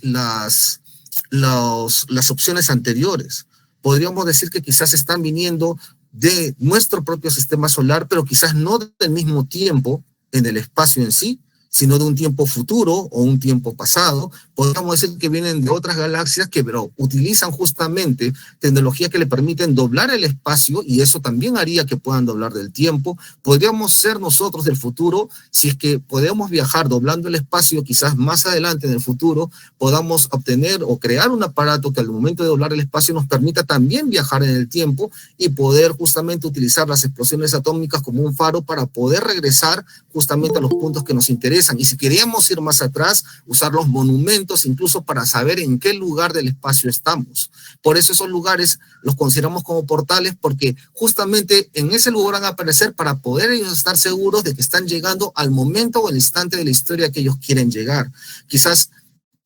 las opciones anteriores. Podríamos decir que quizás están viniendo de nuestro propio sistema solar, pero quizás no del mismo tiempo en el espacio en sí, sino de un tiempo futuro o un tiempo pasado. Podríamos decir que vienen de otras galaxias que pero utilizan justamente tecnología que le permiten doblar el espacio, y eso también haría que puedan doblar del tiempo. Podríamos ser nosotros del futuro, si es que podemos viajar doblando el espacio, quizás más adelante en el futuro podamos obtener o crear un aparato que al momento de doblar el espacio nos permita también viajar en el tiempo y poder justamente utilizar las explosiones atómicas como un faro para poder regresar justamente a los puntos que nos interesan. Y si queríamos ir más atrás, usar los monumentos incluso para saber en qué lugar del espacio estamos. Por eso esos lugares los consideramos como portales, porque justamente en ese lugar van a aparecer para poder ellos estar seguros de que están llegando al momento o al instante de la historia que ellos quieren llegar. Quizás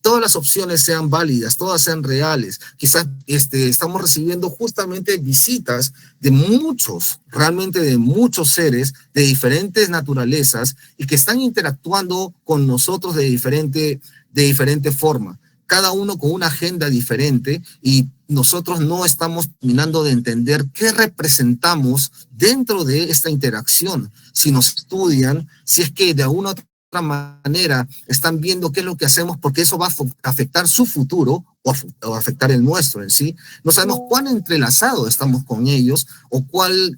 todas las opciones sean válidas, todas sean reales. Quizás estamos recibiendo justamente visitas de muchos, realmente de muchos seres de diferentes naturalezas y que están interactuando con nosotros de diferente forma. Cada uno con una agenda diferente, y nosotros no estamos terminando de entender qué representamos dentro de esta interacción. Si nos estudian, si es que de alguna otra manera están viendo qué es lo que hacemos, porque eso va a afectar su futuro o afectar el nuestro en sí. No sabemos cuán entrelazados estamos con ellos o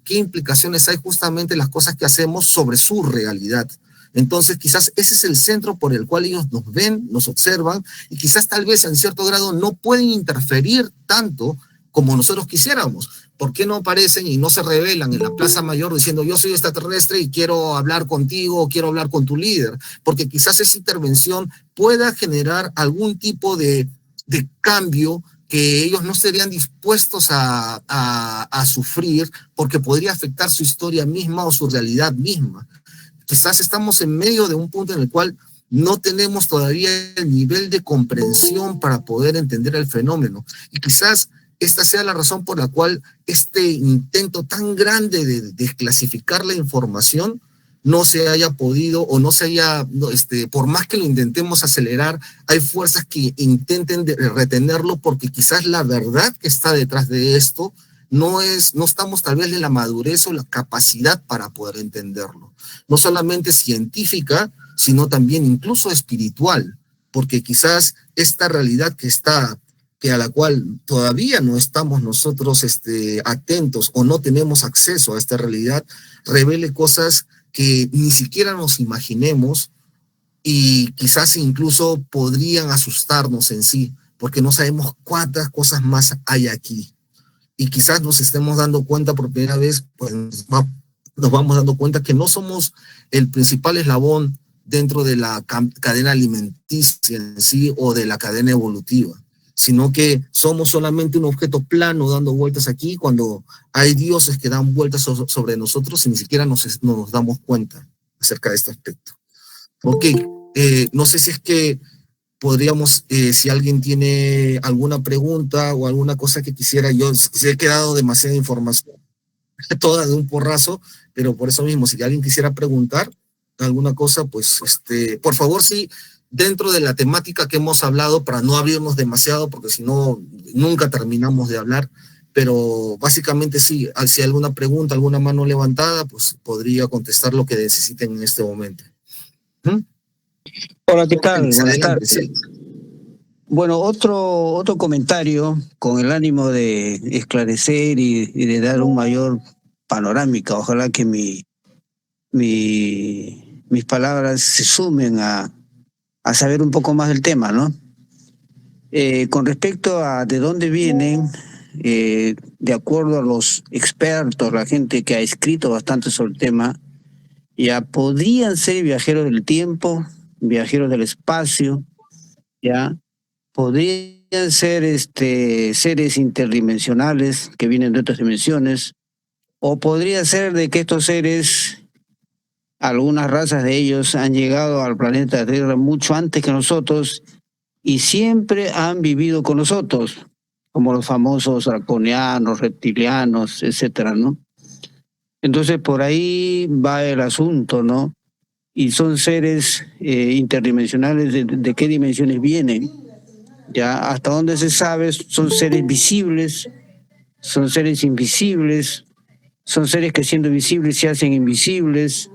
qué implicaciones hay justamente en las cosas que hacemos sobre su realidad. Entonces quizás ese es el centro por el cual ellos nos ven, nos observan, y quizás tal vez en cierto grado no pueden interferir tanto como nosotros quisiéramos. ¿Por qué no aparecen y no se revelan en la Plaza Mayor diciendo yo soy extraterrestre y quiero hablar contigo o quiero hablar con tu líder? Porque quizás esa intervención pueda generar algún tipo de cambio que ellos no estarían dispuestos a sufrir, porque podría afectar su historia misma o su realidad misma. Quizás estamos en medio de un punto en el cual no tenemos todavía el nivel de comprensión para poder entender el fenómeno. Y quizás esta sea la razón por la cual este intento tan grande de desclasificar la información no se haya podido, o no se haya, por más que lo intentemos acelerar, hay fuerzas que intenten retenerlo, porque quizás la verdad que está detrás de esto no estamos tal vez en la madurez o la capacidad para poder entenderlo. No solamente científica, sino también incluso espiritual, porque quizás esta realidad que a la cual todavía no estamos nosotros atentos o no tenemos acceso a esta realidad, revele cosas que ni siquiera nos imaginemos, y quizás incluso podrían asustarnos en sí, porque no sabemos cuántas cosas más hay aquí. Y quizás nos estemos dando cuenta por primera vez, pues nos vamos dando cuenta que no somos el principal eslabón dentro de la cadena alimenticia en sí o de la cadena evolutiva, sino que somos solamente un objeto plano dando vueltas aquí, cuando hay dioses que dan vueltas sobre nosotros y ni siquiera nos damos cuenta acerca de este aspecto. Ok, no sé si es que podríamos, si alguien tiene alguna pregunta o alguna cosa que quisiera, yo se he quedado demasiada información, toda de un porrazo, pero por eso mismo, si alguien quisiera preguntar alguna cosa, pues por favor, sí, dentro de la temática que hemos hablado, para no abrirnos demasiado, porque si no, nunca terminamos de hablar, pero básicamente sí, si hay alguna pregunta, alguna mano levantada, pues podría contestar lo que necesiten en este momento. ¿Mm? Hola, ¿qué tal? Buenas tardes. Sí. Bueno, otro comentario con el ánimo de esclarecer y de dar un mayor panorámica. Ojalá que mis palabras se sumen a saber un poco más del tema, ¿no? Con respecto a de dónde vienen, de acuerdo a los expertos, la gente que ha escrito bastante sobre el tema, ya podrían ser viajeros del tiempo, viajeros del espacio, ya podrían ser seres interdimensionales que vienen de otras dimensiones, o podría ser de que estos seres, algunas razas de ellos han llegado al planeta Tierra mucho antes que nosotros y siempre han vivido con nosotros, como los famosos draconianos, reptilianos, etcétera, ¿no? Entonces por ahí va el asunto, ¿no? Y son seres interdimensionales. ¿De qué dimensiones vienen? Ya hasta donde se sabe, son seres visibles, son seres invisibles, son seres que siendo visibles se hacen invisibles,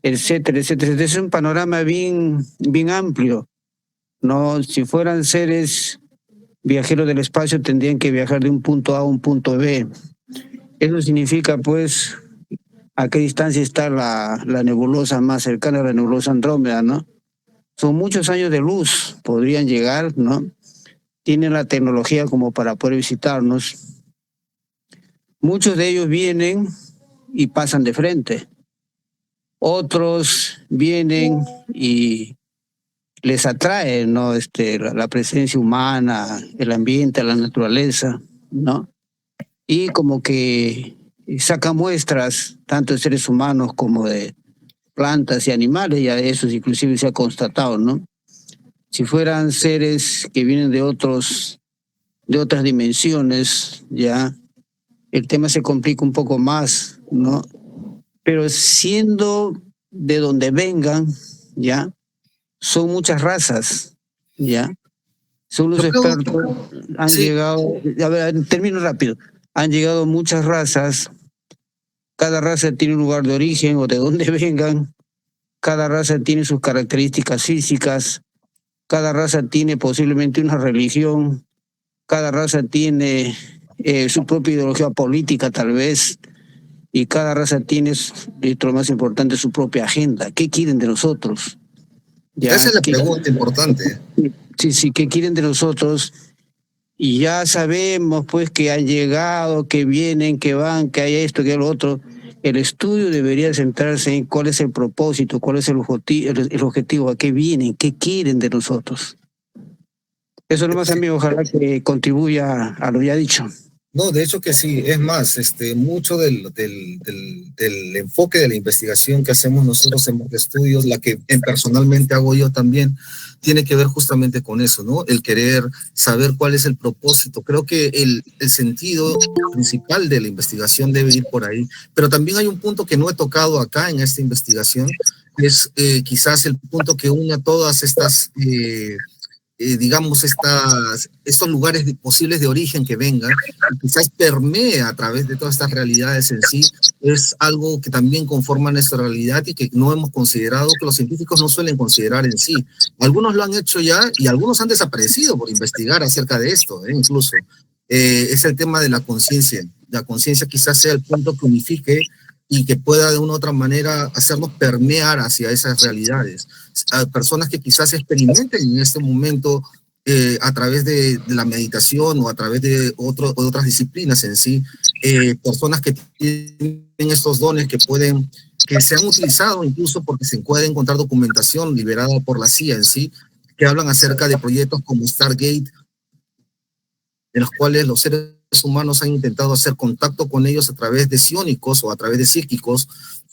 etcétera, etcétera. Es un panorama bien, bien amplio, ¿no? Si fueran seres viajeros del espacio, tendrían que viajar de un punto A a un punto B. Eso significa, pues, a qué distancia está la nebulosa más cercana a la nebulosa Andrómeda, ¿no? Son muchos años de luz, podrían llegar, ¿no? Tienen la tecnología como para poder visitarnos. Muchos de ellos vienen y pasan de frente. Otros vienen y les atrae, ¿no? La presencia humana, el ambiente, la naturaleza, ¿no? Y como que saca muestras tanto de seres humanos como de plantas y animales, ya eso inclusive se ha constatado, ¿no? Si fueran seres que vienen de otras dimensiones, ya el tema se complica un poco más, ¿no? Pero siendo de donde vengan, ya son muchas razas, ya. Según los Yo creo, expertos, han sí, llegado, a ver, termino rápido, han llegado muchas razas, cada raza tiene un lugar de origen o de donde vengan, cada raza tiene sus características físicas, cada raza tiene posiblemente una religión, cada raza tiene su propia ideología política tal vez, y cada raza tiene, y lo más importante, su propia agenda. ¿Qué quieren de nosotros? esa ¿Ya? es la pregunta importante. Sí, sí, ¿qué quieren de nosotros? Y ya sabemos pues que han llegado, que vienen, que van, que hay esto, que hay lo otro. El estudio debería centrarse en cuál es el propósito, cuál es el objetivo, a qué vienen, qué quieren de nosotros. Eso nomás, amigo, ojalá que contribuya a lo ya dicho. No, de hecho que sí, es más, mucho del enfoque de la investigación que hacemos nosotros en Monte Estudios, la que personalmente hago yo también, tiene que ver justamente con eso, ¿no? El querer saber cuál es el propósito. Creo que el sentido principal de la investigación debe ir por ahí, pero también hay un punto que no he tocado acá en esta investigación, es quizás el punto que une a todas estas digamos, estos lugares posibles de origen que vengan, y quizás permea a través de todas estas realidades en sí, es algo que también conforma nuestra realidad y que no hemos considerado, que los científicos no suelen considerar en sí. Algunos lo han hecho ya y algunos han desaparecido por investigar acerca de esto, incluso. Es el tema de la conciencia. La conciencia quizás sea el punto que unifique y que pueda de una u otra manera hacernos permear hacia esas realidades. A personas que quizás experimenten en este momento a través de la meditación o a través de otras disciplinas en sí, personas que tienen estos dones que se han utilizado incluso porque se puede encontrar documentación liberada por la CIA en sí, que hablan acerca de proyectos como Stargate, en los cuales los seres humanos han intentado hacer contacto con ellos a través de psiónicos o a través de psíquicos,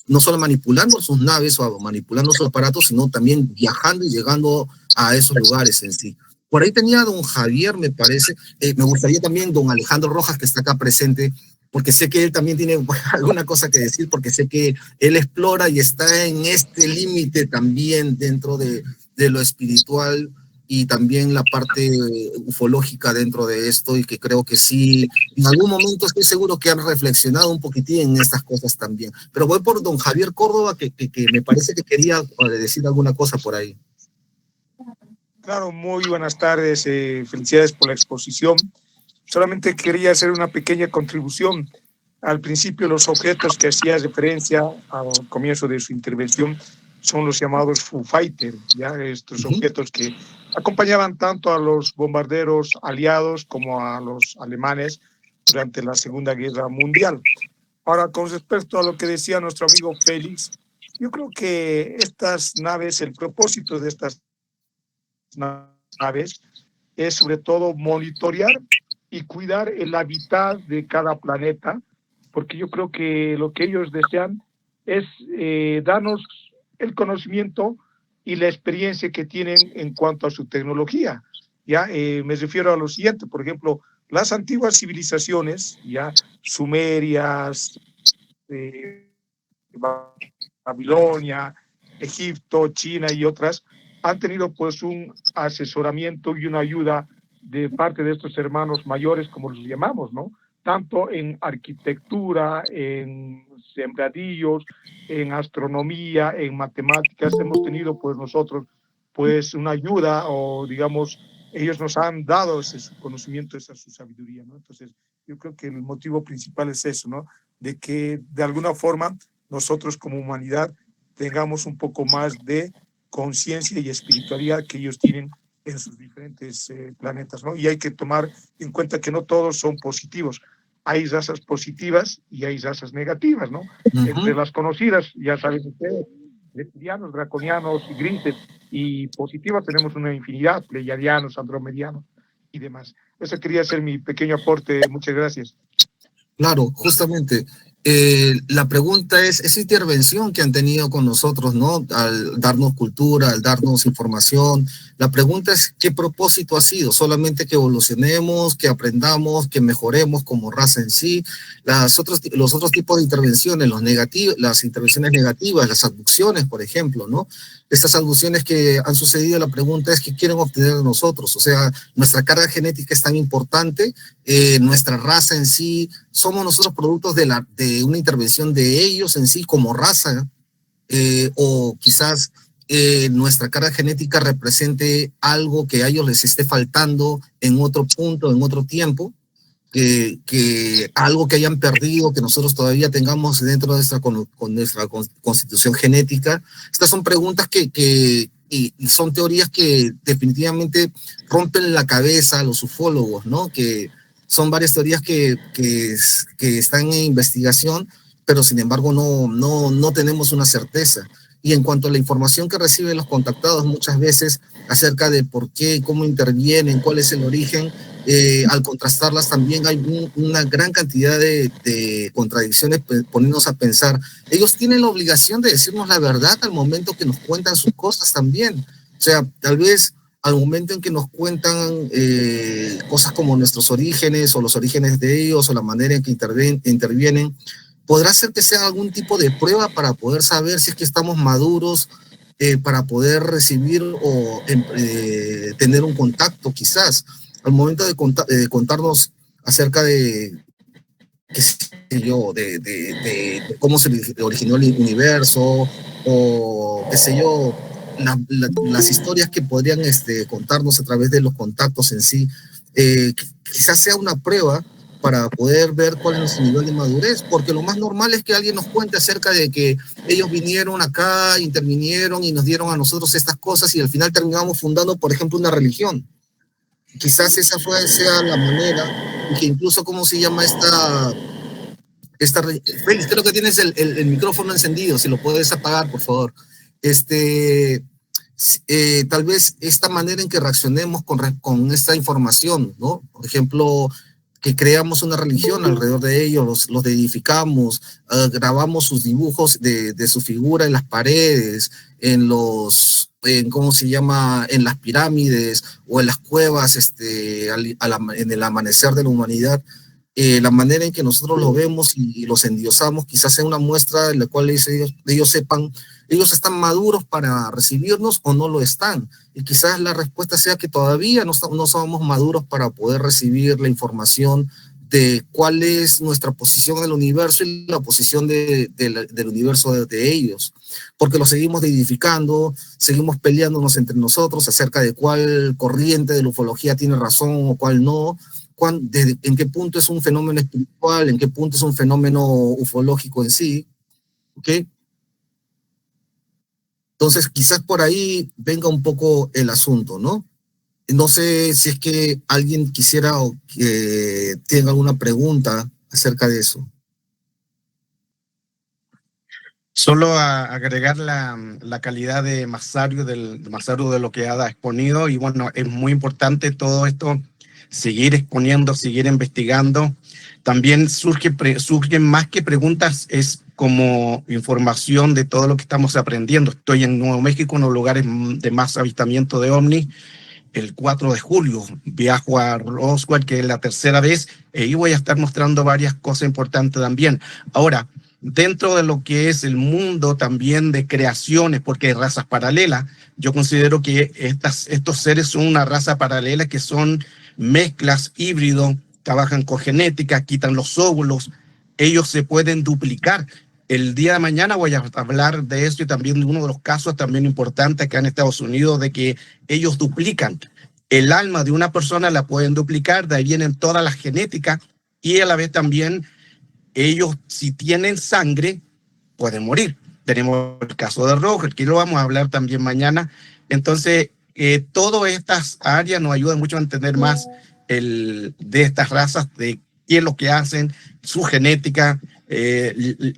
no solo manipulando sus naves o manipulando sus aparatos, sino también viajando y llegando a esos lugares en sí. Por ahí tenía don Javier, me parece, me gustaría también don Alejandro Rojas, que está acá presente, porque sé que él también tiene alguna cosa que decir, porque sé que él explora y está en este límite también dentro de lo espiritual y también la parte ufológica dentro de esto, y que creo que sí, en algún momento estoy seguro que han reflexionado un poquitín en estas cosas también. Pero voy por don Javier Córdoba, que me parece que quería decir alguna cosa por ahí. Claro, muy buenas tardes, felicidades por la exposición. Solamente quería hacer una pequeña contribución. Al principio, los objetos que hacía referencia al comienzo de su intervención son los llamados Foo Fighters, ¿ya? Estos objetos que acompañaban tanto a los bombarderos aliados como a los alemanes durante la Segunda Guerra Mundial. Ahora, con respecto a lo que decía nuestro amigo Félix, yo creo que estas naves, el propósito de estas naves es sobre todo monitorear y cuidar el hábitat de cada planeta, porque yo creo que lo que ellos desean es darnos el conocimiento y la experiencia que tienen en cuanto a su tecnología. Ya me refiero a lo siguiente, por ejemplo, las antiguas civilizaciones, ya sumerias, Babilonia, Egipto, China y otras, han tenido pues un asesoramiento y una ayuda de parte de estos hermanos mayores, como los llamamos, ¿no? tanto en arquitectura, en sembradíos, en astronomía, en matemáticas. Hemos tenido pues nosotros pues una ayuda, o digamos, ellos nos han dado ese su conocimiento, esa su sabiduría, ¿no? Entonces, yo creo que el motivo principal es eso, ¿no? De que de alguna forma nosotros como humanidad tengamos un poco más de conciencia y espiritualidad que ellos tienen en sus diferentes planetas, ¿no? Y hay que tomar en cuenta que no todos son positivos. Hay razas positivas y hay razas negativas, ¿no? Entre las conocidas, ya saben ustedes, reptilianos, draconianos y grises, y positivas tenemos una infinidad, pleiadianos, andromedianos y demás. Ese quería ser mi pequeño aporte. Muchas gracias. Claro, justamente. La pregunta es, esa intervención que han tenido con nosotros, ¿no? Al darnos cultura, al darnos información, la pregunta es, ¿qué propósito ha sido? ¿Solamente que evolucionemos, que aprendamos, que mejoremos como raza en sí? Los otros tipos de intervenciones, las intervenciones negativas, las abducciones, por ejemplo, ¿no? Estas abducciones que han sucedido, la pregunta es, ¿qué quieren obtener de nosotros? O sea, nuestra carga genética es tan importante, nuestra raza en sí, somos nosotros productos de una intervención de ellos en sí como raza, o quizás nuestra carga genética represente algo que a ellos les esté faltando en otro punto, en otro tiempo, que algo que hayan perdido, que nosotros todavía tengamos dentro de nuestra constitución genética. Estas son preguntas y son teorías que definitivamente rompen la cabeza a los ufólogos, ¿no? Que son varias teorías que están en investigación, pero sin embargo no tenemos una certeza. Y en cuanto a la información que reciben los contactados muchas veces acerca de por qué, cómo intervienen, cuál es el origen, al contrastarlas también hay una gran cantidad de contradicciones, poniéndonos a pensar. Ellos tienen la obligación de decirnos la verdad al momento que nos cuentan sus cosas también. O sea, tal vez al momento en que nos cuentan cosas como nuestros orígenes o los orígenes de ellos o la manera en que intervienen, podrá ser que sea algún tipo de prueba para poder saber si es que estamos maduros para poder recibir o tener un contacto, quizás. Al momento de contarnos acerca de, qué sé yo, de cómo se originó el universo, o qué sé yo, las historias que podrían contarnos a través de los contactos en sí, quizás sea una prueba para poder ver cuál es nuestro nivel de madurez, porque lo más normal es que alguien nos cuente acerca de que ellos vinieron acá, intervinieron y nos dieron a nosotros estas cosas y al final terminamos fundando, por ejemplo, una religión. Quizás esa sea la manera, y que incluso, ¿cómo se llama Félix, creo que tienes el micrófono encendido, si lo puedes apagar, por favor. Tal vez esta manera en que reaccionemos con esta información, ¿no? Por ejemplo, que creamos una religión alrededor de ellos, los edificamos, grabamos sus dibujos de su figura en las paredes, ¿cómo se llama? En las pirámides o en las cuevas, en el amanecer de la humanidad. La manera en que nosotros lo vemos y los endiosamos quizás sea una muestra en la cual ellos sepan, ellos están maduros para recibirnos o no lo están. Y quizás la respuesta sea que todavía no somos maduros para poder recibir la información de cuál es nuestra posición en el universo y la posición del universo de ellos. Porque los seguimos edificando, seguimos peleándonos entre nosotros acerca de cuál corriente de la ufología tiene razón o cuál no. En qué punto es un fenómeno espiritual, en qué punto es un fenómeno ufológico en sí, ¿ok? Entonces, quizás por ahí venga un poco el asunto, ¿no? No sé si es que alguien quisiera o que tenga alguna pregunta acerca de eso. Solo a agregar la calidad de Masaru, de lo que ha exponido, y bueno, es muy importante todo esto, seguir exponiendo, seguir investigando. También surgen más que preguntas, es como información de todo lo que estamos aprendiendo. Estoy en Nuevo México, uno de los lugares de más avistamiento de ovnis. El 4 de julio viajo a Roswell, que es la tercera vez, y voy a estar mostrando varias cosas importantes también. Ahora, dentro de lo que es el mundo también de creaciones, porque hay razas paralelas, yo considero que estos seres son una raza paralela, que son mezclas, híbridos, trabajan con genética, quitan los óvulos, ellos se pueden duplicar. El día de mañana voy a hablar de esto y también de uno de los casos también importantes acá en Estados Unidos de que ellos duplican. El alma de una persona la pueden duplicar, de ahí vienen todas las genéticas y a la vez también ellos, si tienen sangre, pueden morir. Tenemos el caso de Roger, que lo vamos a hablar también mañana. Entonces, todas estas áreas nos ayudan mucho a entender más de estas razas, de qué es lo que hacen, su genética,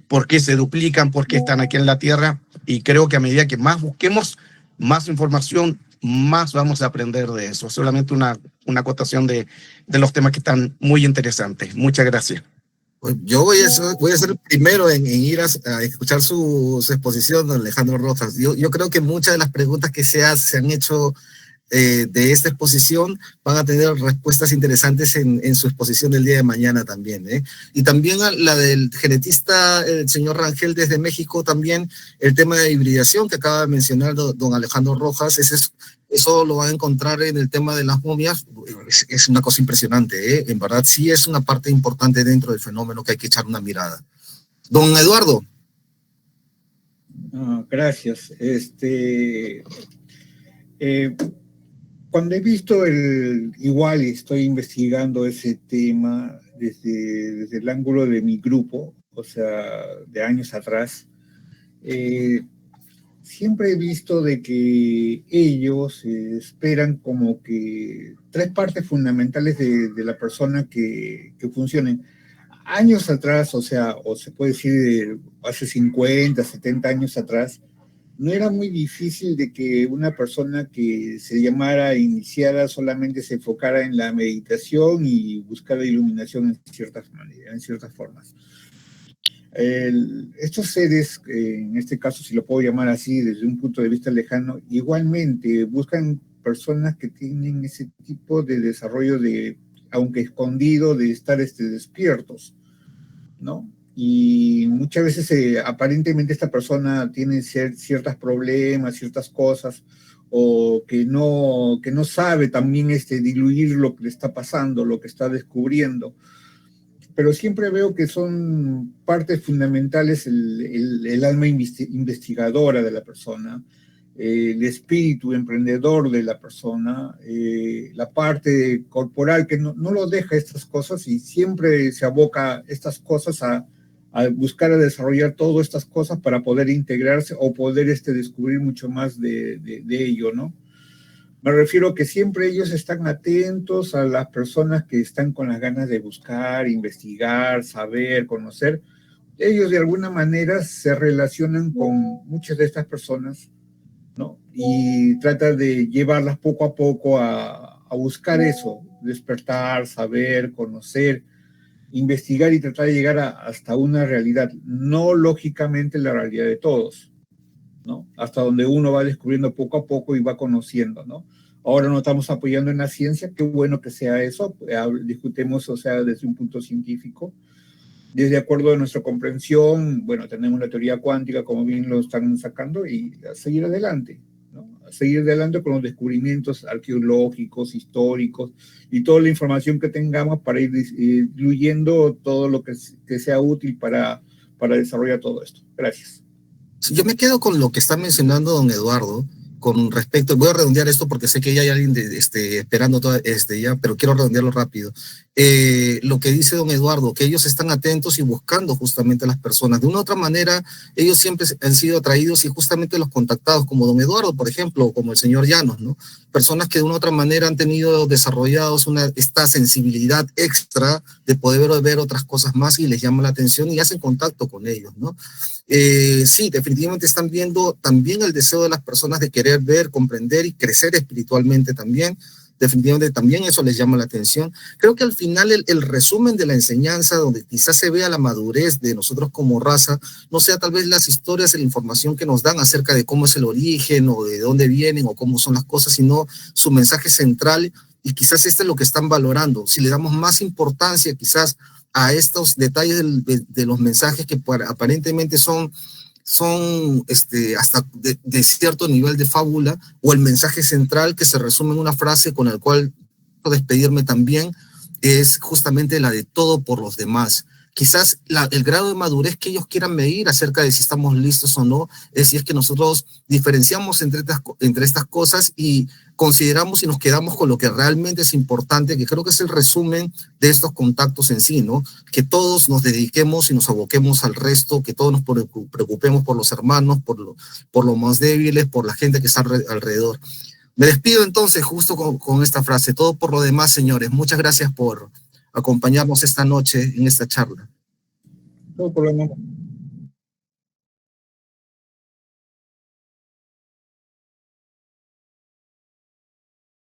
por qué se duplican, por qué están aquí en la Tierra. Y creo que a medida que más busquemos más información, más vamos a aprender de eso. Solamente una acotación de los temas que están muy interesantes. Muchas gracias. Pues yo voy a ser el primero en ir a escuchar su exposición, don Alejandro Rojas. Yo creo que muchas de las preguntas que se han hecho de esta exposición van a tener respuestas interesantes en su exposición del día de mañana también. Y también la del genetista, el señor Rangel desde México, también el tema de hibridación que acaba de mencionar don Alejandro Rojas, eso lo van a encontrar en el tema de las momias. Es una cosa impresionante, en verdad sí es una parte importante dentro del fenómeno que hay que echar una mirada. Don Eduardo. Gracias. Cuando he visto igual estoy investigando ese tema desde el ángulo de mi grupo, o sea, de años atrás, siempre he visto de que ellos esperan como que tres partes fundamentales de la persona que funcionen. Años atrás, o sea, o se puede decir hace 50, 70 años atrás, no era muy difícil de que una persona que se llamara iniciada solamente se enfocara en la meditación y buscara iluminación en ciertas maneras, en ciertas formas. Estos seres, en este caso si lo puedo llamar así desde un punto de vista lejano, igualmente buscan personas que tienen ese tipo de desarrollo aunque escondido, de estar despiertos, ¿no? Y muchas veces aparentemente esta persona tiene ciertos problemas, ciertas cosas, o que no sabe también diluir lo que le está pasando, lo que está descubriendo. Pero siempre veo que son partes fundamentales el alma investigadora de la persona, el espíritu emprendedor de la persona, la parte corporal que no lo deja estas cosas y siempre se aboca estas cosas a buscar a desarrollar todas estas cosas para poder integrarse o poder descubrir mucho más de ello, ¿no? Me refiero a que siempre ellos están atentos a las personas que están con las ganas de buscar, investigar, saber, conocer. Ellos de alguna manera se relacionan con muchas de estas personas, ¿no? Y tratan de llevarlas poco a poco a buscar eso, despertar, saber, conocer, investigar y tratar de llegar hasta una realidad, no lógicamente la realidad de todos, ¿no? Hasta donde uno va descubriendo poco a poco y va conociendo, ¿no? Ahora nos estamos apoyando en la ciencia, qué bueno que sea eso, discutemos, o sea, desde un punto científico, desde acuerdo a nuestra comprensión, bueno, tenemos la teoría cuántica, como bien lo están sacando, y a seguir adelante, ¿no? A seguir adelante con los descubrimientos arqueológicos, históricos, y toda la información que tengamos para ir incluyendo todo lo que sea útil para desarrollar todo esto. Gracias. Yo me quedo con lo que está mencionando don Eduardo, con respecto, voy a redondear esto porque sé que ya hay alguien esperando ya, pero quiero redondearlo rápido. Lo que dice don Eduardo, que ellos están atentos y buscando justamente a las personas. De una u otra manera, ellos siempre han sido atraídos y justamente los contactados, como don Eduardo, por ejemplo, o como el señor Llanos, ¿no? Personas que de una u otra manera han tenido desarrollados esta sensibilidad extra de poder ver otras cosas más y les llama la atención y hacen contacto con ellos, ¿no? Sí, definitivamente están viendo también el deseo de las personas de querer ver, comprender y crecer espiritualmente también. Definitivamente también eso les llama la atención. Creo que al final el resumen de la enseñanza, donde quizás se vea la madurez de nosotros como raza, no sea tal vez las historias y la información que nos dan acerca de cómo es el origen o de dónde vienen o cómo son las cosas, sino su mensaje central, y quizás es lo que están valorando. Si le damos más importancia quizás a estos detalles de los mensajes que aparentemente son hasta de cierto nivel de fábula, o el mensaje central que se resume en una frase con el cual puedo despedirme también, es justamente la de todo por los demás. Quizás el grado de madurez que ellos quieran medir acerca de si estamos listos o no, es si es que nosotros diferenciamos entre estas cosas y consideramos y nos quedamos con lo que realmente es importante, que creo que es el resumen de estos contactos en sí, ¿no? Que todos nos dediquemos y nos aboquemos al resto, que todos nos preocupemos por los hermanos, por los más débiles, por la gente que está alrededor. Me despido entonces justo con esta frase, todo por lo demás, señores. Muchas gracias por acompañarnos esta noche en esta charla. Todo por lo demás.